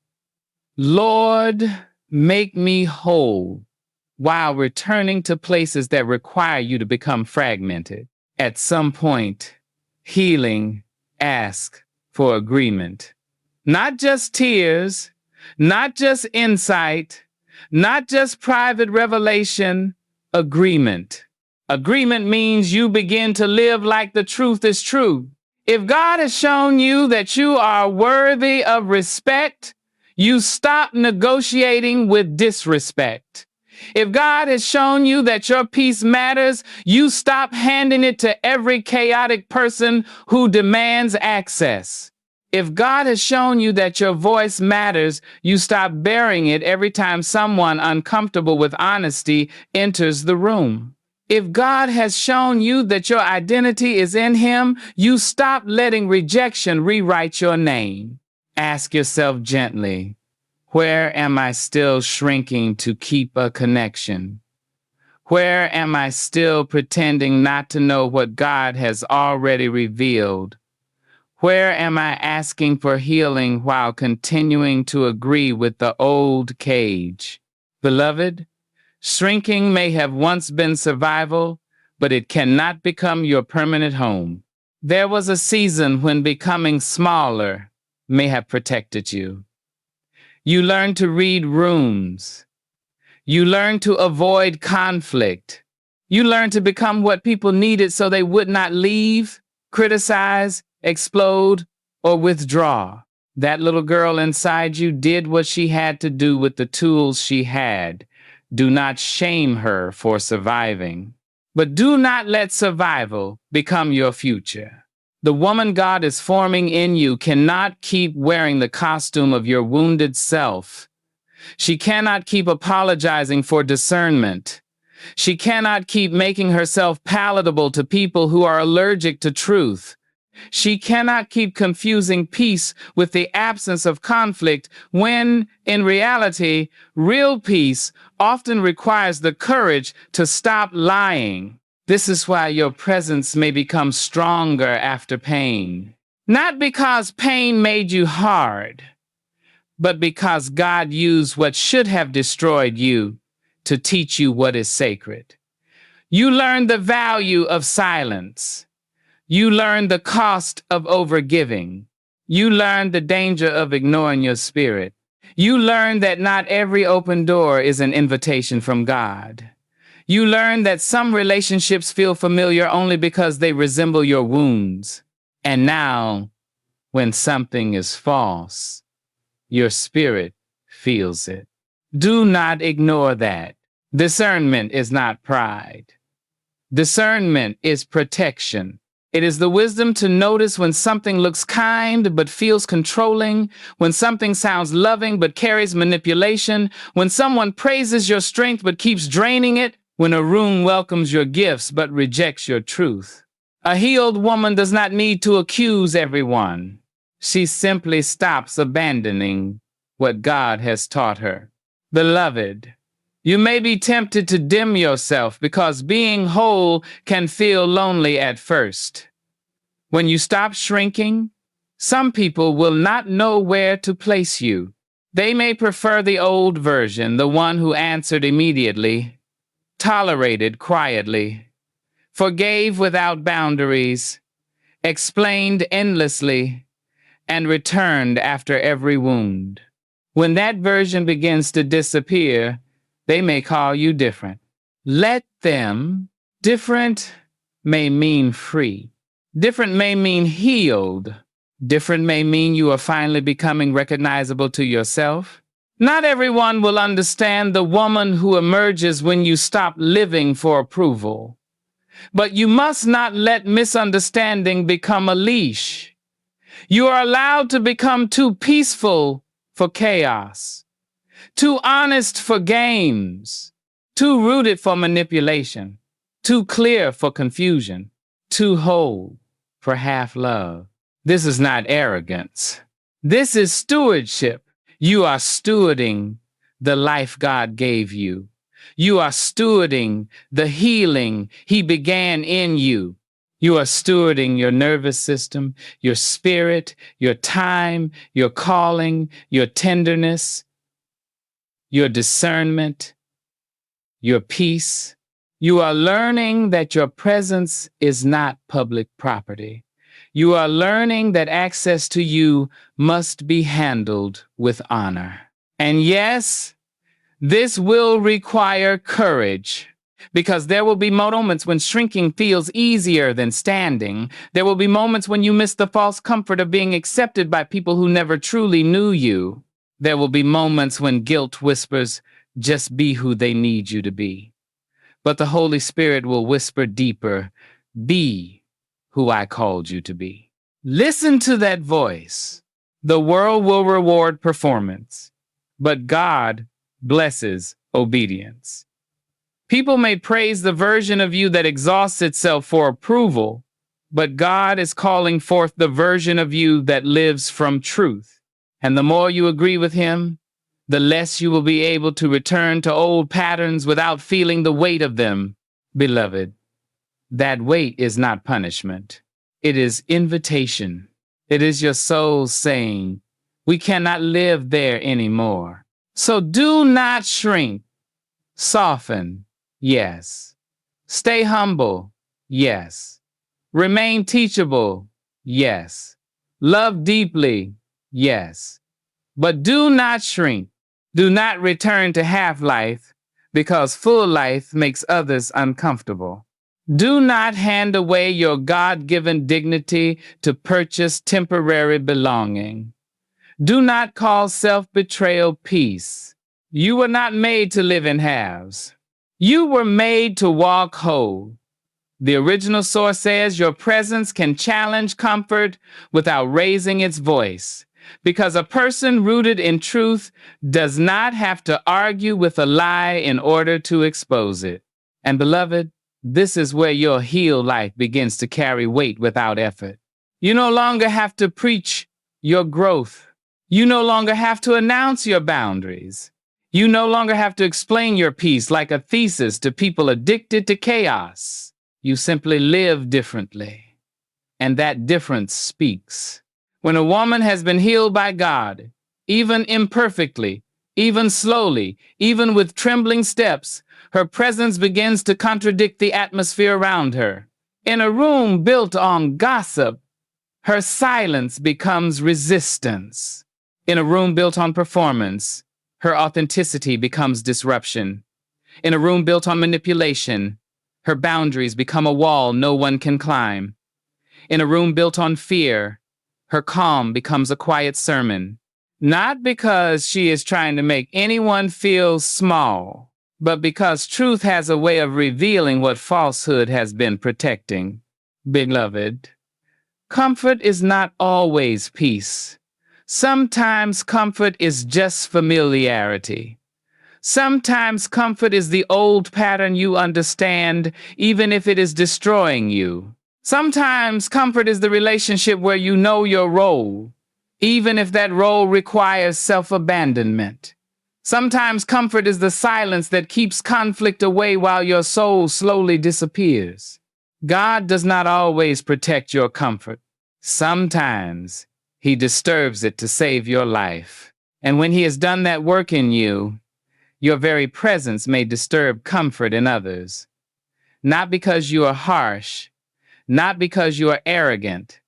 Lord, make me whole, while returning to places that require you to become fragmented. At some point, healing asks for agreement. Not just tears, not just insight, not just private revelation, agreement. Agreement means you begin to live like the truth is true. If God has shown you that you are worthy of respect, you stop negotiating with disrespect. If God has shown you that your peace matters, you stop handing it to every chaotic person who demands access. If God has shown you that your voice matters, you stop burying it every time someone uncomfortable with honesty enters the room. If God has shown you that your identity is in Him, you stop letting rejection rewrite your name. Ask yourself gently, where am I still shrinking to keep a connection? Where am I still pretending not to know what God has already revealed? Where am I asking for healing while continuing to agree with the old cage? Beloved, shrinking may have once been survival, but it cannot become your permanent home. There was a season when becoming smaller may have protected you. You learned to read rooms. You learned to avoid conflict. You learned to become what people needed so they would not leave, criticize, explode, or withdraw. That little girl inside you did what she had to do with the tools she had. Do not shame her for surviving. But do not let survival become your future. The woman God is forming in you cannot keep wearing the costume of your wounded self. She cannot keep apologizing for discernment. She cannot keep making herself palatable to people who are allergic to truth. She cannot keep confusing peace with the absence of conflict when, in reality, real peace often requires the courage to stop lying. This is why your presence may become stronger after pain. Not because pain made you hard, but because God used what should have destroyed you to teach you what is sacred. You learned the value of silence. You learned the cost of overgiving. You learned the danger of ignoring your spirit. You learned that not every open door is an invitation from God. You learned that some relationships feel familiar only because they resemble your wounds. And now, when something is false, your spirit feels it. Do not ignore that. Discernment is not pride. Discernment is protection. It is the wisdom to notice when something looks kind but feels controlling, when something sounds loving but carries manipulation, when someone praises your strength but keeps draining it, when a room welcomes your gifts but rejects your truth. A healed woman does not need to accuse everyone. She simply stops abandoning what God has taught her. Beloved, you may be tempted to dim yourself because being whole can feel lonely at first. When you stop shrinking, some people will not know where to place you. They may prefer the old version, the one who answered immediately, tolerated quietly, forgave without boundaries, explained endlessly, and returned after every wound. When that version begins to disappear, They may call you different. Let them. Different may mean free. Different may mean healed. Different may mean you are finally becoming recognizable to yourself. Not everyone will understand the woman who emerges when you stop living for approval. But you must not let misunderstanding become a leash. You are allowed to become too peaceful for chaos, too honest for games, too rooted for manipulation, too clear for confusion, too whole for half love. This is not arrogance. This is stewardship. You are stewarding the life God gave you. You are stewarding the healing He began in you. You are stewarding your nervous system, your spirit, your time, your calling, your tenderness, your discernment, your peace. You are learning that your presence is not public property. You are learning that access to you must be handled with honor. And yes, this will require courage, because there will be moments when shrinking feels easier than standing. There will be moments when you miss the false comfort of being accepted by people who never truly knew you. There will be moments when guilt whispers, just be who they need you to be. But the Holy Spirit will whisper deeper, be who I called you to be. Listen to that voice. The world will reward performance, but God blesses obedience. People may praise the version of you that exhausts itself for approval, but God is calling forth the version of you that lives from truth. And the more you agree with Him, the less you will be able to return to old patterns without feeling the weight of them. Beloved, that weight is not punishment. It is invitation. It is your soul saying, we cannot live there anymore. So do not shrink. Soften, yes. Stay humble, yes. Remain teachable, yes. Love deeply, yes. But do not shrink. Do not return to half-life, because full life makes others uncomfortable. Do not hand away your God-given dignity to purchase temporary belonging. Do not call self-betrayal peace. You were not made to live in halves. You were made to walk whole. The original source says your presence can challenge comfort without raising its voice, because a person rooted in truth does not have to argue with a lie in order to expose it. And beloved, this is where your healed life begins to carry weight without effort. You no longer have to preach your growth. You no longer have to announce your boundaries. You no longer have to explain your peace like a thesis to people addicted to chaos. You simply live differently, and that difference speaks. When a woman has been healed by God, even imperfectly, even slowly, even with trembling steps, her presence begins to contradict the atmosphere around her. In a room built on gossip, her silence becomes resistance. In a room built on performance, her authenticity becomes disruption. In a room built on manipulation, her boundaries become a wall no one can climb. In a room built on fear, her calm becomes a quiet sermon. Not because she is trying to make anyone feel small, but because truth has a way of revealing what falsehood has been protecting. Beloved, comfort is not always peace. Sometimes comfort is just familiarity. Sometimes comfort is the old pattern you understand, even if it is destroying you. Sometimes comfort is the relationship where you know your role, even if that role requires self-abandonment. Sometimes comfort is the silence that keeps conflict away while your soul slowly disappears. God does not always protect your comfort. Sometimes He disturbs it to save your life. And when He has done that work in you, your very presence may disturb comfort in others. Not because you are harsh, not because you are arrogant,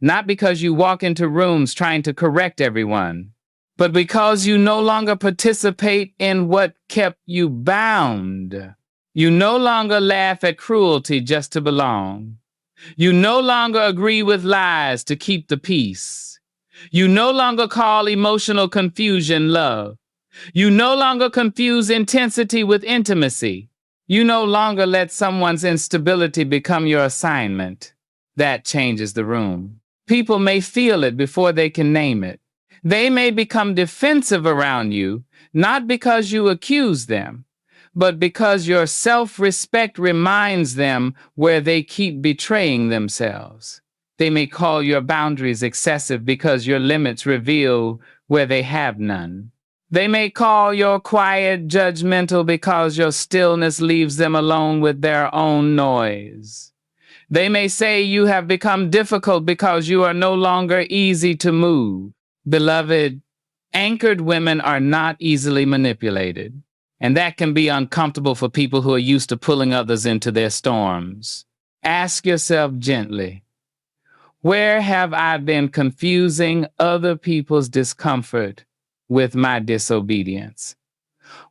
not because you walk into rooms trying to correct everyone, but because you no longer participate in what kept you bound. You no longer laugh at cruelty just to belong. You no longer agree with lies to keep the peace. You no longer call emotional confusion love. You no longer confuse intensity with intimacy. You no longer let someone's instability become your assignment. That changes the room. People may feel it before they can name it. They may become defensive around you, not because you accuse them, but because your self-respect reminds them where they keep betraying themselves. They may call your boundaries excessive because your limits reveal where they have none. They may call your quiet judgmental because your stillness leaves them alone with their own noise. They may say you have become difficult because you are no longer easy to move. Beloved, anchored women are not easily manipulated, and that can be uncomfortable for people who are used to pulling others into their storms. Ask yourself gently, where have I been confusing other people's discomfort with my disobedience?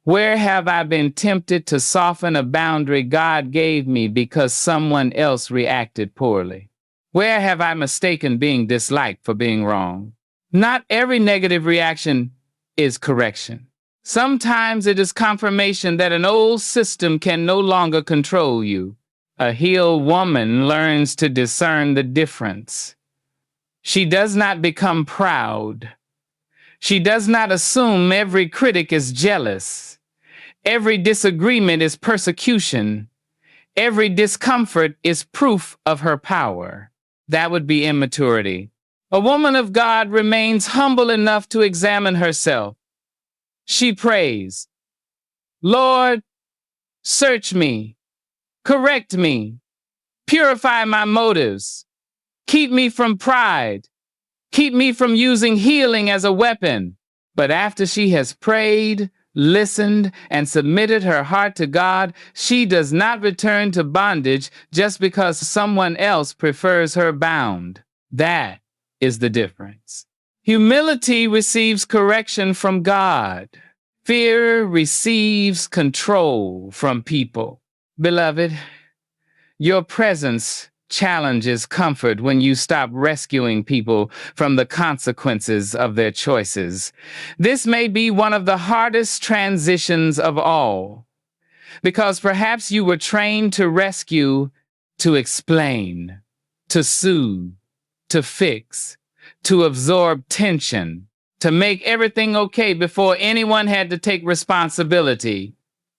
Where have I been tempted to soften a boundary God gave me because someone else reacted poorly? Where have I mistaken being disliked for being wrong? Not every negative reaction is correction. Sometimes it is confirmation that an old system can no longer control you. A healed woman learns to discern the difference. She does not become proud. She does not assume every critic is jealous. Every disagreement is persecution. Every discomfort is proof of her power. That would be immaturity. A woman of God remains humble enough to examine herself. She prays, Lord, search me, correct me, purify my motives, keep me from pride, keep me from using healing as a weapon. But after she has prayed, listened, and submitted her heart to God, she does not return to bondage just because someone else prefers her bound. That is the difference. Humility receives correction from God. Fear receives control from people. Beloved, your presence challenges comfort when you stop rescuing people from the consequences of their choices. This may be one of the hardest transitions of all, because perhaps you were trained to rescue, to explain, to soothe, to fix, to absorb tension, to make everything okay before anyone had to take responsibility.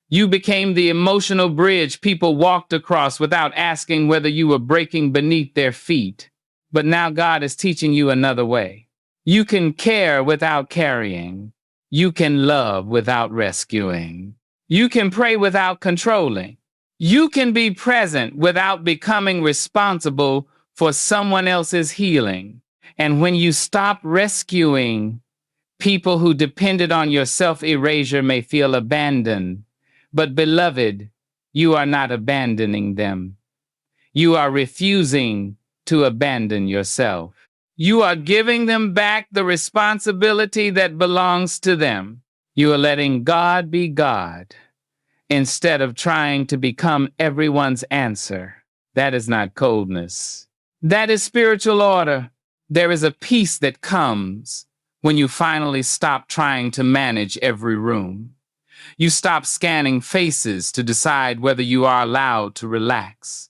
You became the emotional bridge people walked across without asking whether you were breaking beneath their feet. But now God is teaching you another way. You can care without carrying. You can love without rescuing. You can pray without controlling. You can be present without becoming responsible for someone else's healing. And when you stop rescuing, people who depended on your self-erasure may feel abandoned. But beloved, you are not abandoning them. You are refusing to abandon yourself. You are giving them back the responsibility that belongs to them. You are letting God be God instead of trying to become everyone's answer. That is not coldness. That is spiritual order. There is a peace that comes when you finally stop trying to manage every room. You stop scanning faces to decide whether you are allowed to relax.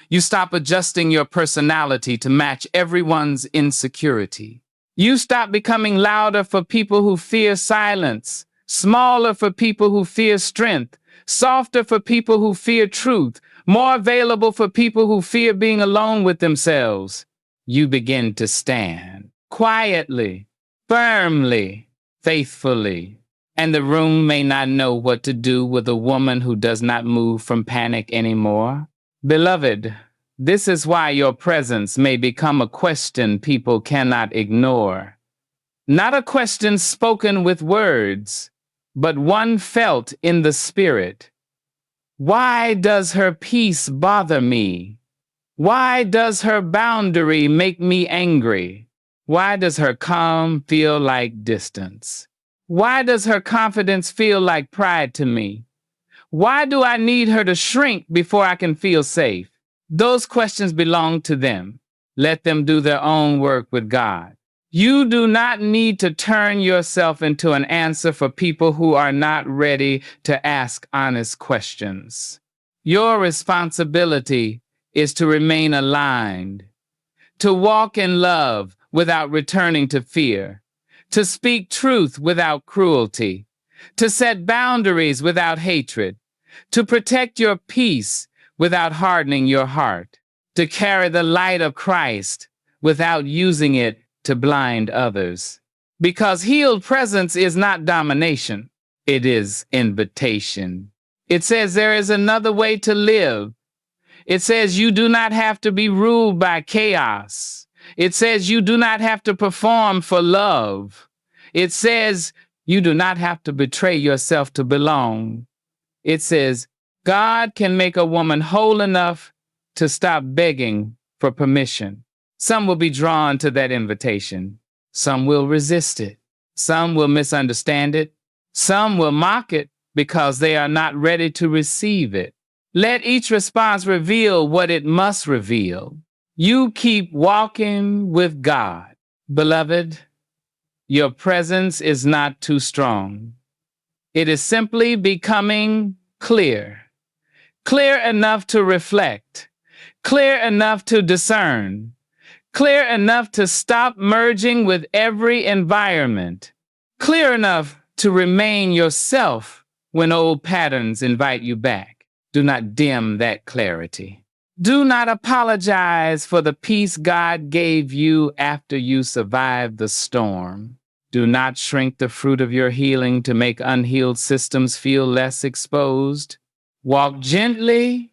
You stop adjusting your personality to match everyone's insecurity. You stop becoming louder for people who fear silence, smaller for people who fear strength, softer for people who fear truth, more available for people who fear being alone with themselves. You begin to stand quietly, firmly, faithfully. And the room may not know what to do with a woman who does not move from panic anymore. Beloved, this is why your presence may become a question people cannot ignore. Not a question spoken with words, but one felt in the spirit. Why does her peace bother me? Why does her boundary make me angry? Why does her calm feel like distance? Why does her confidence feel like pride to me? Why do I need her to shrink before I can feel safe? Those questions belong to them. Let them do their own work with God. You do not need to turn yourself into an answer for people who are not ready to ask honest questions. Your responsibility is to remain aligned, to walk in love without returning to fear, to speak truth without cruelty, to set boundaries without hatred, to protect your peace without hardening your heart, to carry the light of Christ without using it to blind others. Because healed presence is not domination, it is invitation. It says there is another way to live. It says you do not have to be ruled by chaos. It says you do not have to perform for love. It says you do not have to betray yourself to belong. It says God can make a woman whole enough to stop begging for permission. Some will be drawn to that invitation. Some will resist it. Some will misunderstand it. Some will mock it because they are not ready to receive it. Let each response reveal what it must reveal. You keep walking with God. Beloved, your presence is not too strong. It is simply becoming clear. Clear enough to reflect. Clear enough to discern. Clear enough to stop merging with every environment. Clear enough to remain yourself when old patterns invite you back. Do not dim that clarity. Do not apologize for the peace God gave you after you survived the storm. Do not shrink the fruit of your healing to make unhealed systems feel less exposed. Walk gently,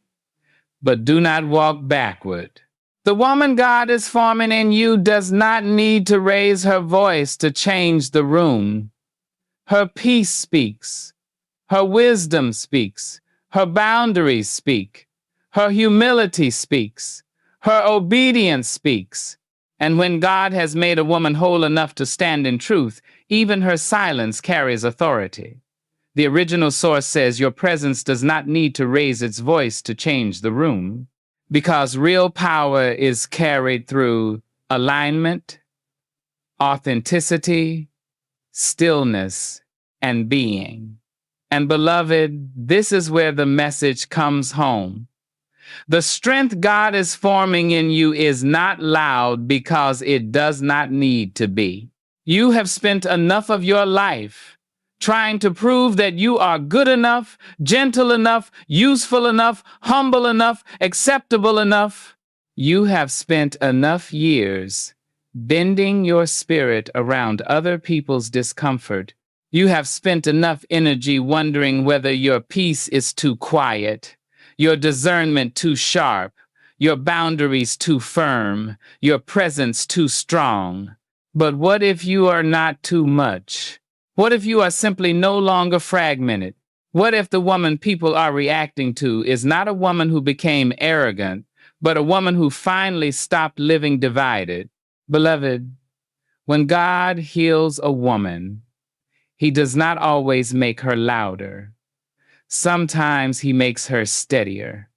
but do not walk backward. The woman God is forming in you does not need to raise her voice to change the room. Her peace speaks. Her wisdom speaks. Her boundaries speak. Her humility speaks. Her obedience speaks. And when God has made a woman whole enough to stand in truth, even her silence carries authority. The original source says your presence does not need to raise its voice to change the room, because real power is carried through alignment, authenticity, stillness, and being. And beloved, this is where the message comes home. The strength God is forming in you is not loud because it does not need to be. You have spent enough of your life trying to prove that you are good enough, gentle enough, useful enough, humble enough, acceptable enough. You have spent enough years bending your spirit around other people's discomfort. You have spent enough energy wondering whether your peace is too quiet, your discernment too sharp, your boundaries too firm, your presence too strong. But what if you are not too much? What if you are simply no longer fragmented? What if the woman people are reacting to is not a woman who became arrogant, but a woman who finally stopped living divided? Beloved, when God heals a woman, He does not always make her louder. Sometimes He makes her steadier.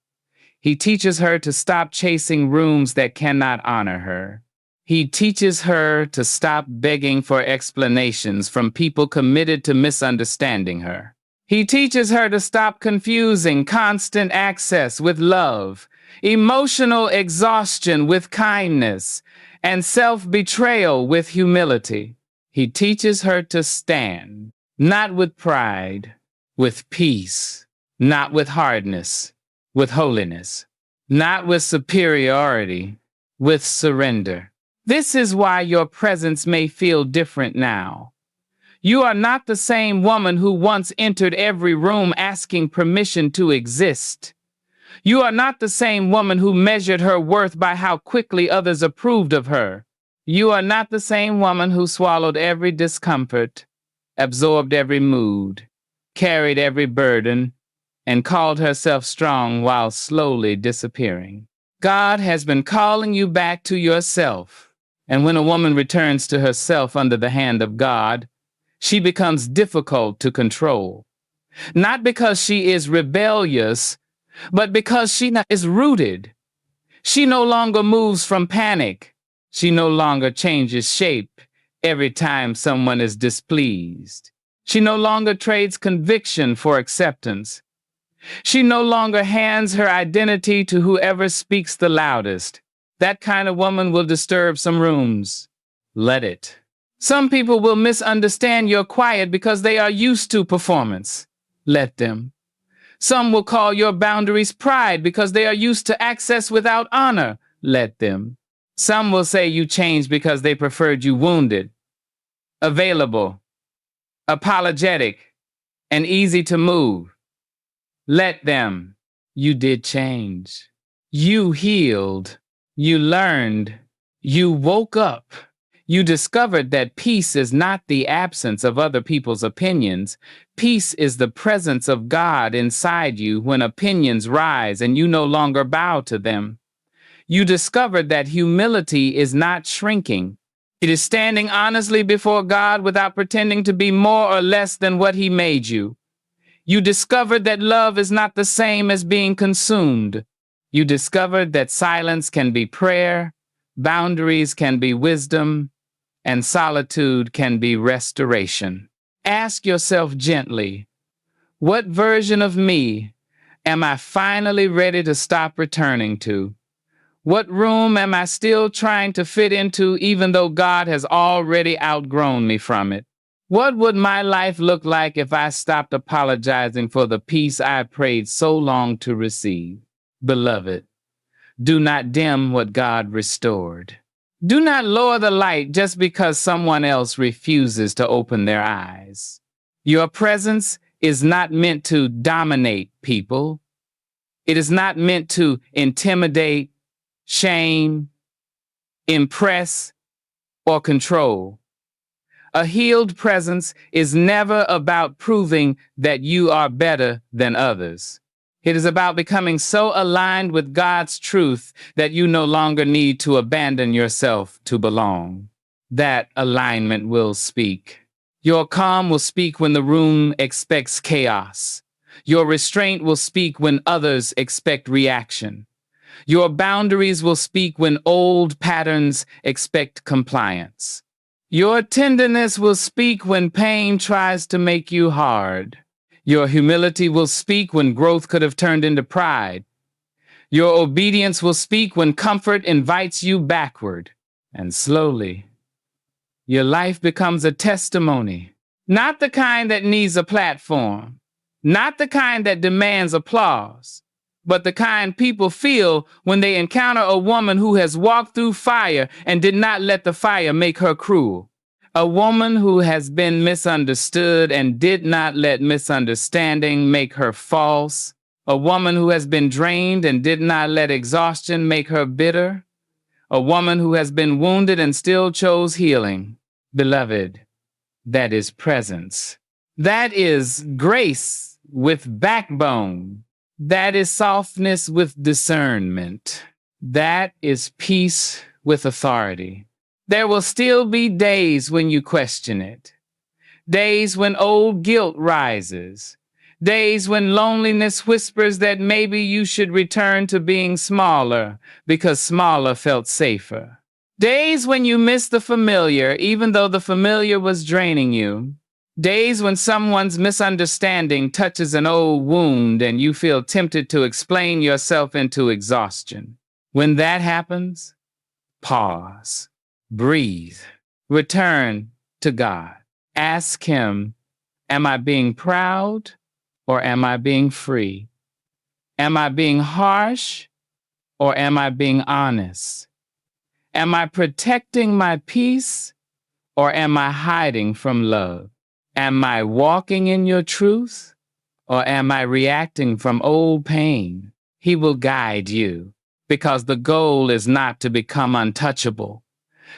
He teaches her to stop chasing rooms that cannot honor her. He teaches her to stop begging for explanations from people committed to misunderstanding her. He teaches her to stop confusing constant access with love, emotional exhaustion with kindness, and self-betrayal with humility. He teaches her to stand, not with pride, with peace, not with hardness, with holiness, not with superiority, with surrender. This is why your presence may feel different now. You are not the same woman who once entered every room asking permission to exist. You are not the same woman who measured her worth by how quickly others approved of her. You are not the same woman who swallowed every discomfort, absorbed every mood, carried every burden, and called herself strong while slowly disappearing. God has been calling you back to yourself. And when a woman returns to herself under the hand of God, she becomes difficult to control. Not because she is rebellious, but because she is rooted. She no longer moves from panic. She no longer changes shape every time someone is displeased. She no longer trades conviction for acceptance. She no longer hands her identity to whoever speaks the loudest. That kind of woman will disturb some rooms. Let it. Some people will misunderstand your quiet because they are used to performance. Let them. Some will call your boundaries pride because they are used to access without honor. Let them. Some will say you changed because they preferred you wounded, available, apologetic, and easy to move. Let them. You did change. You healed. You learned. You woke up. You discovered that peace is not the absence of other people's opinions. Peace is the presence of God inside you when opinions rise and you no longer bow to them. You discovered that humility is not shrinking. It is standing honestly before God without pretending to be more or less than what He made you. You discovered that love is not the same as being consumed. You discovered that silence can be prayer, boundaries can be wisdom, and solitude can be restoration. Ask yourself gently, what version of me am I finally ready to stop returning to? What room am I still trying to fit into even though God has already outgrown me from it? What would my life look like if I stopped apologizing for the peace I prayed so long to receive? Beloved, do not dim what God restored. Do not lower the light just because someone else refuses to open their eyes. Your presence is not meant to dominate people. It is not meant to intimidate, shame, impress, or control. A healed presence is never about proving that you are better than others. It is about becoming so aligned with God's truth that you no longer need to abandon yourself to belong. That alignment will speak. Your calm will speak when the room expects chaos. Your restraint will speak when others expect reaction. Your boundaries will speak when old patterns expect compliance. Your tenderness will speak when pain tries to make you hard. Your humility will speak when growth could have turned into pride. Your obedience will speak when comfort invites you backward. And slowly, your life becomes a testimony. Not the kind that needs a platform. Not the kind that demands applause. But the kind people feel when they encounter a woman who has walked through fire and did not let the fire make her cruel. A woman who has been misunderstood and did not let misunderstanding make her false. A woman who has been drained and did not let exhaustion make her bitter. A woman who has been wounded and still chose healing. Beloved, that is presence. That is grace with backbone. That is softness with discernment. That is peace with authority. There will still be days when you question it. Days when old guilt rises. Days when loneliness whispers that maybe you should return to being smaller because smaller felt safer. Days when you miss the familiar even though the familiar was draining you. Days when someone's misunderstanding touches an old wound and you feel tempted to explain yourself into exhaustion. When that happens, pause. Breathe. Return to God. Ask Him, am I being proud or am I being free? Am I being harsh or am I being honest? Am I protecting my peace or am I hiding from love? Am I walking in your truth or am I reacting from old pain? He will guide you because the goal is not to become untouchable.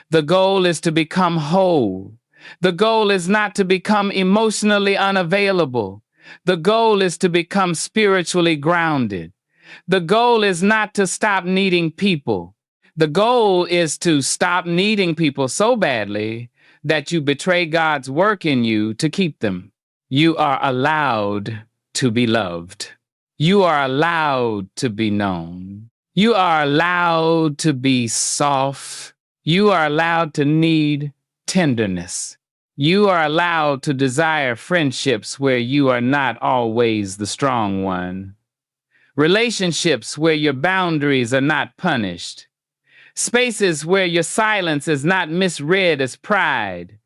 The goal is to become whole. The goal is not to become emotionally unavailable. The goal is to become spiritually grounded. The goal is not to stop needing people. The goal is to stop needing people so badly that you betray God's work in you to keep them. You are allowed to be loved. You are allowed to be known. You are allowed to be soft. You are allowed to need tenderness. You are allowed to desire friendships where you are not always the strong one. Relationships where your boundaries are not punished. Spaces where your silence is not misread as pride.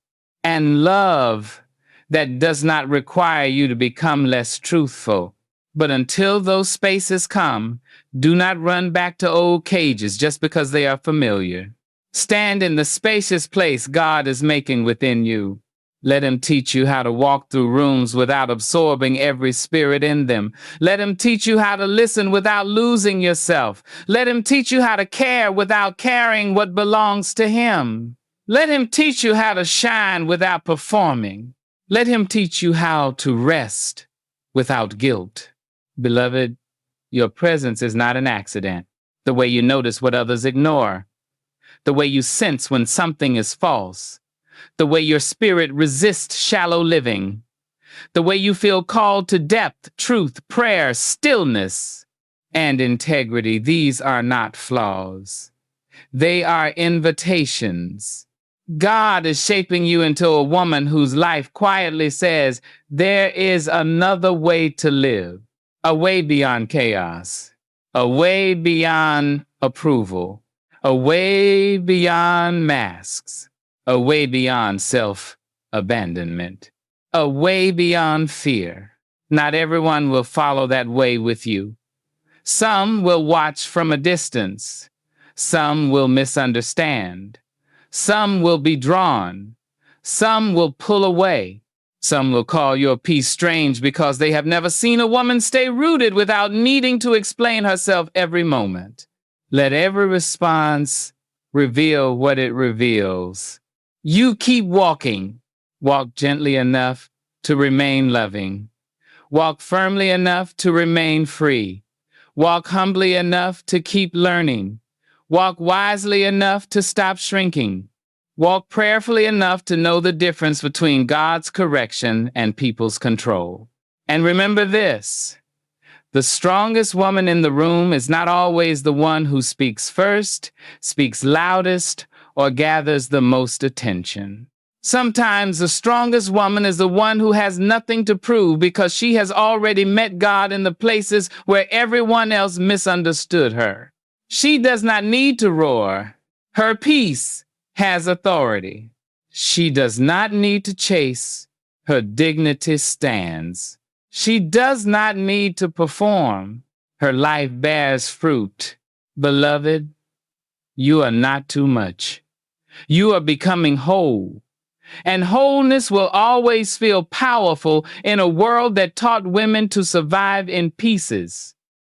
And love that does not require you to become less truthful. But until those spaces come, do not run back to old cages just because they are familiar. Stand in the spacious place God is making within you. Let him teach you how to walk through rooms without absorbing every spirit in them. Let him teach you how to listen without losing yourself. Let him teach you how to care without carrying what belongs to him. Let him teach you how to shine without performing. Let him teach you how to rest without guilt. Beloved, your presence is not an accident. The way you notice what others ignore. The way you sense when something is false. The way your spirit resists shallow living. The way you feel called to depth, truth, prayer, stillness, and integrity. These are not flaws. They are invitations. God is shaping you into a woman whose life quietly says, there is another way to live. A way beyond chaos. A way beyond approval. A way beyond masks. A way beyond self-abandonment. A way beyond fear. Not everyone will follow that way with you. Some will watch from a distance. Some will misunderstand. Some will be drawn. Some will pull away. Some will call your peace strange because they have never seen a woman stay rooted without needing to explain herself every moment. Let every response reveal what it reveals. You keep walking. Walk gently enough to remain loving. Walk firmly enough to remain free. Walk humbly enough to keep learning. Walk wisely enough to stop shrinking. Walk prayerfully enough to know the difference between God's correction and people's control. And remember this, the strongest woman in the room is not always the one who speaks first, speaks loudest, or gathers the most attention. Sometimes the strongest woman is the one who has nothing to prove because she has already met God in the places where everyone else misunderstood her. She does not need to roar. Her peace has authority. She does not need to chase. Her dignity stands. She does not need to perform. Her life bears fruit. Beloved, you are not too much. You are becoming whole. And wholeness will always feel powerful in a world that taught women to survive in pieces.